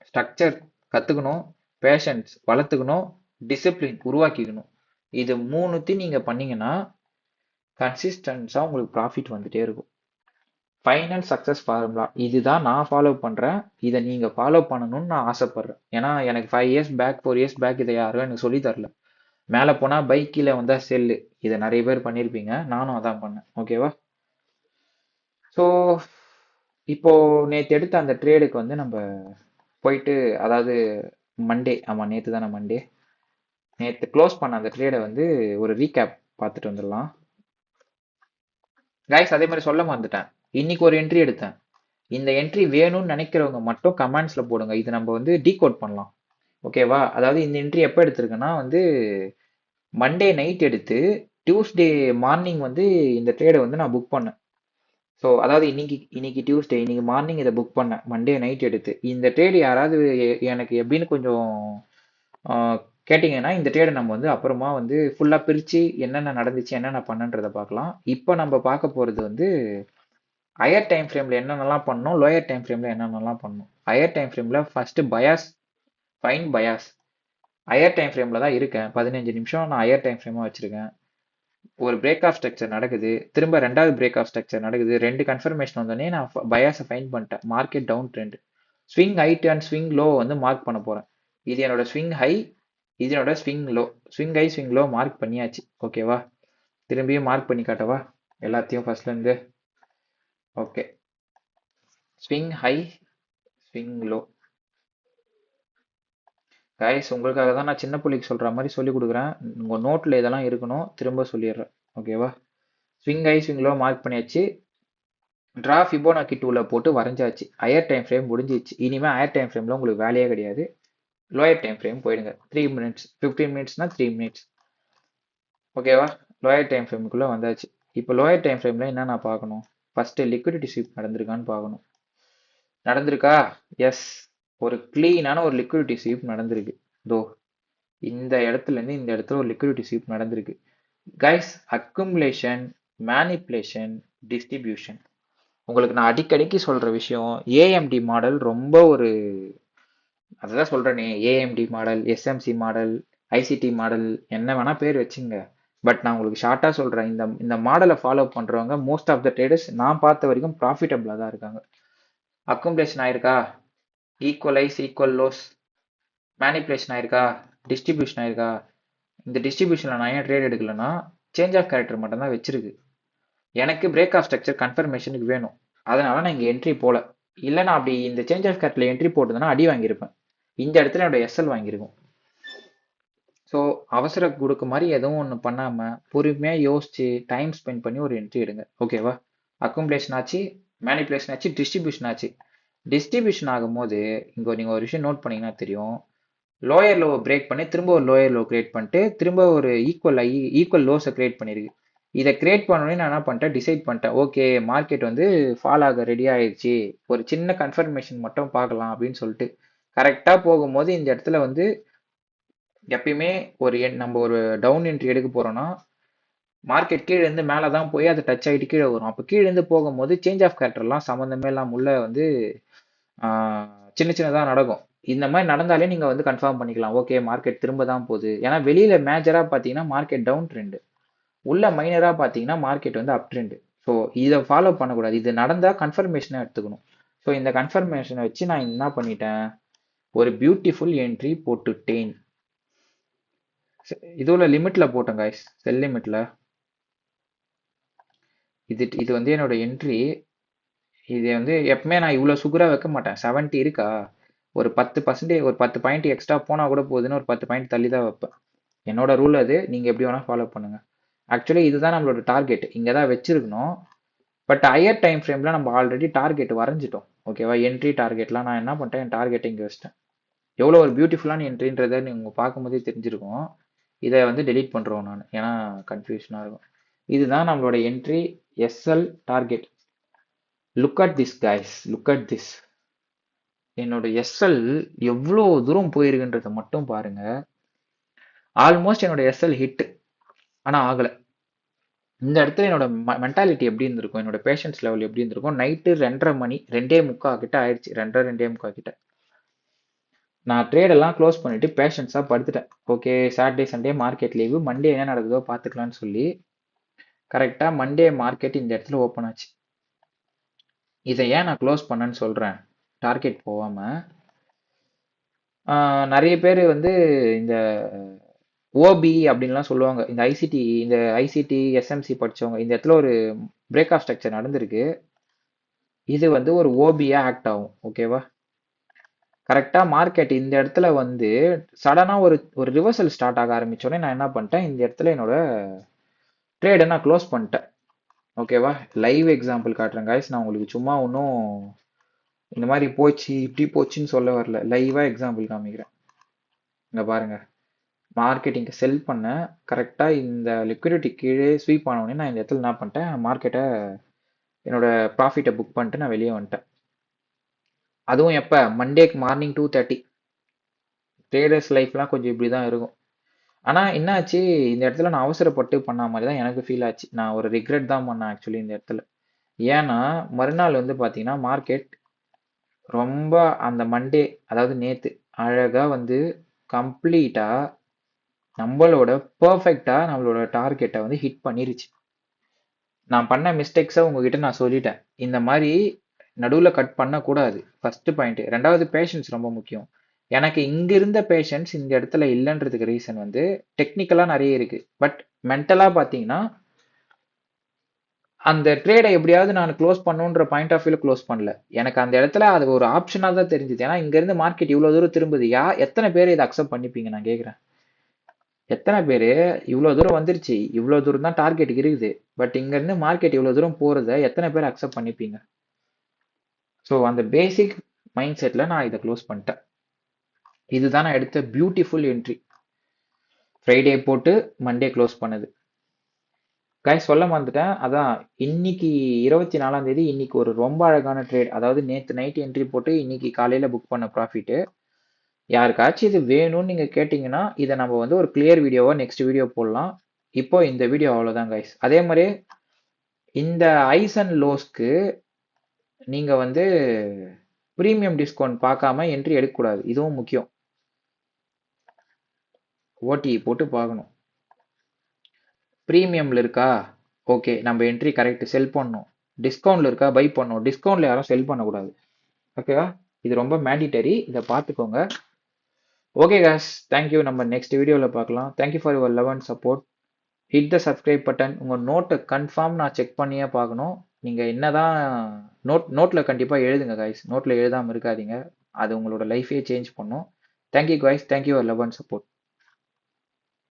ஸ்ட்ரக்சர் கத்துக்கணும், பேஷன்ஸ் வளர்த்துக்கணும், டிசிப்ளின் உருவாக்கிக்கணும். இது மூணுத்தையும் நீங்க பண்ணீங்கன்னா கன்சிஸ்டன்ஸா உங்களுக்கு ப்ராஃபிட் வந்துட்டே இருக்கும். ஃபைனல் சக்ஸஸ் ஃபார்முலா இதுதான் நான் ஃபாலோ பண்றேன். இதை நீங்க ஃபாலோ பண்ணணும்னு நான் ஆசைப்படுறேன். ஏன்னா எனக்கு 5 இயர்ஸ் பேக் 4 இயர்ஸ் பேக் இதை யாரும் எனக்கு சொல்லி தரல. மேலே போனா பைக், கீழே வந்தா செல்லு. இதை நிறைய பேர் பண்ணியிருப்பீங்க. நானும் அதான் பண்ணேன். ஓகேவா? ஸோ இப்போ நேற்று எடுத்த அந்த ட்ரேடுக்கு வந்து நம்ம போயிட்டு, அதாவது மண்டே, ஆமா நேற்று தானே மண்டே, நேற்று க்ளோஸ் பண்ண அந்த ட்ரேடை வந்து ஒரு ரீகேப் பார்த்துட்டு வந்துடலாம். கைஸ் அதே மாதிரி சொல்ல மறந்துட்டேன். இன்னைக்கு ஒரு என்ட்ரி எடுத்தேன். இந்த என்ட்ரி வேணும்னு நினைக்கிறவங்க மட்டும் கமெண்ட்ஸ்ல போடுங்க. இது நம்ம வந்து டீகோட் பண்ணலாம். ஓகேவா? அதாவது இந்த என்ட்ரி எப்போ எடுத்திருக்கேன்னா வந்து மண்டே நைட் எடுத்து டியூஸ்டே மார்னிங் வந்து இந்த ட்ரேடை வந்து நான் புக் பண்ணேன். ஸோ அதாவது இன்னைக்கு டியூஸ்டே, இன்னைக்கு மார்னிங் இதை புக் பண்ணேன். மண்டே நைட் எடுத்து இந்த ட்ரேடு யாராவது எனக்கு எப்படின்னு கொஞ்சம் கேட்டிங்கன்னா இந்த ட்ரேடை நம்ம வந்து அப்புறமா வந்து ஃபுல்லாக பிரித்து என்னென்ன நடந்துச்சு என்னென்ன பண்ணன்றதை பார்க்கலாம். இப்போ நம்ம பார்க்க போகிறது வந்து ஹையர் டைம் ஃப்ரேமில் என்னென்னலாம் பண்ணணும், லோயர் டைம் ஃப்ரேமில் என்னென்னலாம் பண்ணணும். ஹையர் டைம் ஃப்ரேமில் first bias, fine bias. Higher time ஃப்ரேமில் தான் இருக்கேன். 15 நிமிஷம் நான் ஹையர் டைம் ஃப்ரேமாக வச்சுருக்கேன். ஒரு பிரேக் ஆஃப் ஸ்ட்ரக்சர் நடக்குது, திரும்ப ரெண்டாவது பிரேக் ஆஃப் ஸ்ட்ரக்சர் நடக்குது, ரெண்டு கன்ஃபர்மேஷன் வந்தோடனே நான் பயாஸை ஃபைண்ட் பண்ணிட்டேன். Market down trend. Swing height and swing low வந்து மார்க் பண்ண போறேன். இது என்னோட ஸ்விங் ஹை, இது என்னோட swing low. Swing high swing low mark பண்ணியாச்சு. ஓகேவா? திரும்பியும் மார்க் பண்ணி காட்டவா எல்லாத்தையும் ஃபர்ஸ்ட்ல இருந்து? Okay. Swing high, swing low. Guys, உங்களுக்காக தான் நான் சின்ன புள்ளிக்கு சொல்ற மாதிரி சொல்லி கொடுக்குறேன். உங்க நோட்ல இதெல்லாம் இருக்கணும். திரும்ப சொல்லிடுறேன். ஓகேவா? Swing high swing low mark பண்ணியாச்சு. டிரா ஃபிபோனாக்கி டூல போட்டு வரைஞ்சாச்சு. ஹையர் டைம் ஃப்ரேம் முடிஞ்சிச்சு. இனிமே ஹையர் டைம் ஃப்ரேம்ல உங்களுக்கு வேலையே கிடையாது. லோயர் டைம் ஃப்ரேம் போயிடுங்க. 3 மினிட்ஸ், 15 மினிட்ஸ்னா 3 மினிட்ஸ். ஓகேவா? லோயர் டைம் ஃப்ரேமுக்குள்ள வந்தாச்சு. இப்போ லோயர் டைம் ஃப்ரேம்ல என்ன நான் பார்க்கணும்? ஃபர்ஸ்ட் லிக்விடிட்டி ஸ்வீப் நடந்திருக்கான்னு பார்க்கணும். நடந்திருக்கா? எஸ். ஒரு கிளீனான ஒரு லிக்விடிட்டி ஸ்வீப் நடந்திருக்கு. தோ இந்த இடத்துல இருந்து இந்த இடத்துல ஒரு லிக்விடிட்டி ஸ்வீப் நடந்திருக்கு. Guys, accumulation, manipulation, distribution. உங்களுக்கு நான் அடிக்கடிக்கு சொல்ற விஷயம், ஏஎம்டி மாடல் ரொம்ப ஒரு, அதுதான் சொல்றேனே, AMD model, SMC model, ICT model, என்ன வேணா பேர் வச்சுங்க. பட் நான் உங்களுக்கு ஷார்ட்டா சொல்றேன், இந்த இந்த மாடலை ஃபாலோ பண்றவங்க மோஸ்ட் ஆஃப் த ட்ரேடர்ஸ் நான் பார்த்த வரைக்கும் ப்ராஃபிட்டபிளா தான் இருக்காங்க. அக்குமுலேஷன் ஆயிருக்கா? Equalise, equal lows. மேனிப்புலேஷன் ஆயிருக்கா? டிஸ்ட்ரிபியூஷன் ஆயிருக்கா? இந்த டிஸ்ட்ரிபியூஷன்ல நான் ஏன் ட்ரேட் எடுக்கலன்னா, சேஞ்ச் ஆஃப் கேரக்டர் மட்டும் தான் வச்சிருக்கு. எனக்கு பிரேக் ஆஃப் ஸ்ட்ரக்சர் கன்ஃபர்மேஷனுக்கு வேணும். அதனால நான் இங்க என்ட்ரி போல. இல்ல நான் அப்படி இந்த சேஞ்ச் ஆஃப் கேரக்டர்ல என்ட்ரி போட்டதுன்னா அடி வாங்கியிருப்பேன். இந்த இடத்துல என்னோட எஸ்எல் வாங்கியிருக்கும். ஸோ அவசர கொடுக்க மாதிரி எதுவும் ஒன்று பண்ணாம பொறுமையா யோசிச்சு டைம் ஸ்பெண்ட் பண்ணி ஒரு என்ட்ரி எடுங்க. ஓகேவா? அக்குமுலேஷன் ஆச்சு, மேனிப்புலேஷன் ஆச்சு, டிஸ்ட்ரிபியூஷன் ஆச்சு. டிஸ்ட்ரிபியூஷன் ஆகும்போது இங்க நீங்க ஒரு விஷயம் நோட் பண்ணீங்கன்னா தெரியும். லோயர் லோ பிரேக் பண்ணி திரும்ப ஒரு லோயர் லோ கிரியேட் பண்ணிட்டு திரும்ப ஒரு ஈக்குவல் லோஸை கிரியேட் பண்ணிருக்கு. இதை கிரியேட் பண்ணோடனே நான் என்ன பண்ணிட்டேன், டிசைட் பண்ணிட்டேன். ஓகே, மார்க்கெட் வந்து ஃபால் ஆக ரெடி ஆயிடுச்சு, ஒரு சின்ன கன்ஃபர்மேஷன் மட்டும் பார்க்கலாம் அப்படின்னு சொல்லிட்டு கரெக்டாக போகும்போது இந்த இடத்துல வந்து எப்பயுமே நம்ம ஒரு டவுன் என்ட்ரி எடுக்க போறோம்னா மார்க்கெட் கீழே இருந்து மேலே தான் போய் அதை டச் ஆகிட்டு கீழே வரும். அப்போ கீழே இருந்து போகும்போது சேஞ்ச் ஆஃப் கேரக்டர்லாம் சம்மந்தமே இல்லாம உள்ள வந்து சின்ன சின்னதாக நடக்கும். இந்த மாதிரி நடந்தாலே நீங்க வந்து கன்ஃபார்ம் பண்ணிக்கலாம், ஓகே மார்க்கெட் திரும்ப தான் போகுது. ஏன்னா வெளியில மேஜரா பார்த்தீங்கன்னா மார்க்கெட் டவுன் ட்ரெண்ட், உள்ள மைனரா பார்த்தீங்கன்னா மார்க்கெட் வந்து அப் ட்ரெண்ட். ஸோ இதை ஃபாலோ பண்ணக்கூடாது. இது நடந்தா கன்ஃபர்மேஷனை எடுத்துக்கணும். ஸோ இந்த கன்ஃபர்மேஷனை வச்சு நான் என்ன பண்ணிட்டேன், ஒரு பியூட்டிஃபுல் என்ட்ரி போட்டுட்டேன். இதுல லிமிட்ல போட்டேன் காய்ஸ், செல் லிமிட்ல. இது வந்து என்னோட என்ட்ரி. இது வந்து எப்பவுமே நான் இவ்வளோ சுகரா வைக்க மாட்டேன். 70 இருக்கா, ஒரு 10%, ஒரு 10 பாயிண்ட் எக்ஸ்ட்ரா போனா கூட போகுதுன்னு ஒரு 10 பாயிண்ட் தள்ளி தான் வைப்பேன். என்னோட ரூல் அது. நீங்க எப்படி வேணா ஃபாலோ பண்ணுங்க. ஆக்சுவலி இதுதான் நம்மளோட டார்கெட், இங்க தான் வச்சிருக்கணும். பட் ஹையர் டைம் ஃப்ரேம்ல நம்ம ஆல்ரெடி டார்கெட் வரைஞ்சிட்டோம். ஓகேவா? என்ட்ரி டார்கெட்லாம் நான் என்ன பண்ணிட்டேன், என் டார்கெட்டை இங்க வச்சிட்டேன். எவ்வளோ ஒரு பியூட்டிஃபுல்லான என்ட்ரின்றதை நீங்க பார்க்கும்போதே தெரிஞ்சிருக்கும். இதை வந்து டெலீட் பண்றோம் நான், ஏன்னா கன்ஃபியூஷனா இருக்கும். இதுதான் நம்மளோட entry, SL target. Look at this guys, look at this. என்னோட எஸ்எல் எவ்வளோ தூரம் போயிருக்குன்றத மட்டும் பாருங்க. ஆல்மோஸ்ட் என்னோட எஸ்எல் ஹிட், ஆனா ஆகல. இந்த இடத்துல என்னோட மென்டாலிட்டி எப்படி இருந்திருக்கும், என்னோட பேஷன்ஸ் லெவல் எப்படி இருந்திருக்கும். நைட்டு 2:30 மணி, 2:45 கிட்ட ஆயிடுச்சு. 2:30, 2:45 கிட்ட நான் ட்ரேட் எல்லாம் க்ளோஸ் பண்ணிட்டு பேஷன்ஸா படுத்துட்டேன். Okay, Saturday Sunday market leave, Monday என்ன நடக்குதோ பார்த்துக்கலாம்னு சொல்லி கரெக்டா மண்டே மார்க்கெட் இந்த இடத்துல ஓப்பன் ஆச்சு. இதை ஏன் நான் க்ளோஸ் பண்ணேன்னு சொல்றேன். டார்கெட் போகாம நிறைய பேர் வந்து இந்த ஓபி அப்படின்லாம் சொல்லுவாங்க. இந்த ஐசிடி எஸ்எம்சி படிச்சவங்க இந்த இடத்துல ஒரு பிரேக் ஆஃப் ஸ்ட்ரக்சர் நடந்திருக்கு. இது வந்து ஒரு ஓபியா ஆக்ட் ஆகும். ஓகேவா? கரெக்டா மார்க்கெட் இந்த இடத்துல வந்து சடனா ஒரு ஒரு ரிவர்சல் ஸ்டார்ட் ஆக ஆரம்பிச்சோடனே நான் என்ன பண்ணிட்டேன், இந்த இடத்துல என்னோட ட்ரேடை நான் க்ளோஸ் பண்ணிட்டேன். ஓகேவா? லைவ் எக்ஸாம்பிள் காட்டுறேன் காய்ஸ். நான் உங்களுக்கு சும்மா ஒன்றும் இந்த மாதிரி போச்சு இப்படி போச்சுன்னு சொல்ல வரல, லைவா எக்ஸாம்பிள் காமிக்கிறேன். இங்க பாருங்க, மார்க்கெட்டிங்க செல் பண்ண கரெக்டா இந்த லிக்விடிட்டி கீழே ஸ்வீப் ஆனோடனே நான் இந்த இடத்துல என்ன பண்ணிட்டேன், மார்க்கெட்டை என்னோட ப்ராஃபிட்டை புக் பண்ணிட்டு நான் வெளியே வந்துட்டேன். அதுவும் எப்போ, மண்டேக்கு மார்னிங் 2:30. ட்ரேடர்ஸ் லைஃப்லாம் கொஞ்சம் இப்படி தான் இருக்கும். ஆனால் என்ன ஆச்சு, இந்த இடத்துல நான் அவசரப்பட்டு பண்ண மாதிரி தான் எனக்கு ஃபீல் ஆச்சு. நான் ஒரு ரிக்ரெட் தான் பண்ணேன் ஆக்சுவலி இந்த இடத்துல. ஏன்னா மறுநாள் வந்து பார்த்தீங்கன்னா மார்க்கெட் ரொம்ப அந்த மண்டே, அதாவது நேத்து அழகா வந்து கம்ப்ளீட்டா நம்மளோட பெர்ஃபெக்ட்டா நம்மளோட டார்கெட்டை வந்து ஹிட் பண்ணிருச்சு. நான் பண்ண மிஸ்டேக்ஸை உங்ககிட்ட நான் சொல்லிட்டேன். இந்த மாதிரி நடுவில் கட் பண்ணக்கூடாது. First point. ரெண்டாவது பேஷன்ஸ் ரொம்ப முக்கியம். எனக்கு இங்க இருந்த பேஷன்ஸ் இந்த இடத்துல இல்லைன்றதுக்கு ரீசன் வந்து டெக்னிக்கலா நிறைய இருக்கு. பட் மென்டலா பாத்தீங்கன்னா அந்த ட்ரேடை எப்படியாவது நான் க்ளோஸ் பண்ணுன்ற பாயிண்ட் ஆஃப் வியூல க்ளோஸ் பண்ணல. எனக்கு அந்த இடத்துல அது ஒரு ஆப்ஷனா தான் தெரிஞ்சது. ஏன்னா இங்க இருந்து மார்க்கெட் இவ்வளவு தூரம் திரும்புது. எத்தனை பேர் இதை அக்செப்ட் பண்ணிப்பீங்க நான் கேக்குறேன். எத்தனை பேர் இவ்வளவு தூரம் வந்துருச்சு, இவ்வளவு தூரம் தான் டார்கெட் இருக்குது, பட் இங்க இருந்து மார்க்கெட் இவ்வளவு தூரம் போறத எத்தனை பேர் அக்செப்ட் பண்ணிப்பீங்க? ஸோ அந்த பேசிக் மைண்ட் செட்ல நான் இதை க்ளோஸ் பண்ணிட்டேன். இதுதான் நான் எடுத்த பியூட்டிஃபுல் என்ட்ரி. ஃப்ரைடே போட்டு மண்டே க்ளோஸ் பண்ணது. கைஸ் சொல்ல மறந்துட்டேன். அதான் இன்னைக்கு 24ஆம் தேதி இன்னைக்கு ஒரு ரொம்ப அழகான ட்ரேட். அதாவது நேத்து நைட் என்ட்ரி போட்டு இன்னைக்கு காலையில புக் பண்ண ப்ராஃபிட். யாருக்காச்சும் இது வேணும்னு நீங்க கேட்டீங்கன்னா இதை நம்ம வந்து ஒரு கிளியர் வீடியோவா நெக்ஸ்ட் வீடியோ போடலாம். இப்போ இந்த வீடியோ அவ்வளவுதான் கைஸ். அதே மாதிரி இந்த ஐஸ் அண்ட் லோஸ்க்கு நீங்க வந்து ப்ரீமியம் டிஸ்கவுண்ட் பார்க்காம என்ட்ரி எடுக்கக்கூடாது. இதுவும் முக்கியம். ஓடி போட்டு பார்க்கணும். ப்ரீமியம்ல இருக்கா, ஓகே நம்ம என்ட்ரி கரெக்ட் செல் பண்ணணும். டிஸ்கவுண்ட்ல இருக்கா, பை பண்ணணும். டிஸ்கவுண்ட்ல யாரும் செல் பண்ணக்கூடாது. ஓகேவா? இது ரொம்ப மேண்டிட்டரி. இதை பார்த்துக்கோங்க. Okay guys, thank you. நம்ம நெக்ஸ்ட் வீடியோவில் பார்க்கலாம். Thank you for your love and support. Hit the subscribe button. உங்கள் நோட்டை கன்ஃபார்ம் நான் செக் பண்ணியே பார்க்கணும். நீங்கள் என்னதான் நோட்டில் கண்டிப்பாக எழுதுங்க காய்ஸ். நோட்டில் எழுதாமல் இருக்காதீங்க. அது உங்களோட லைஃபே சேஞ்ச் பண்ணும். Thank you guys. Thank you for love and support.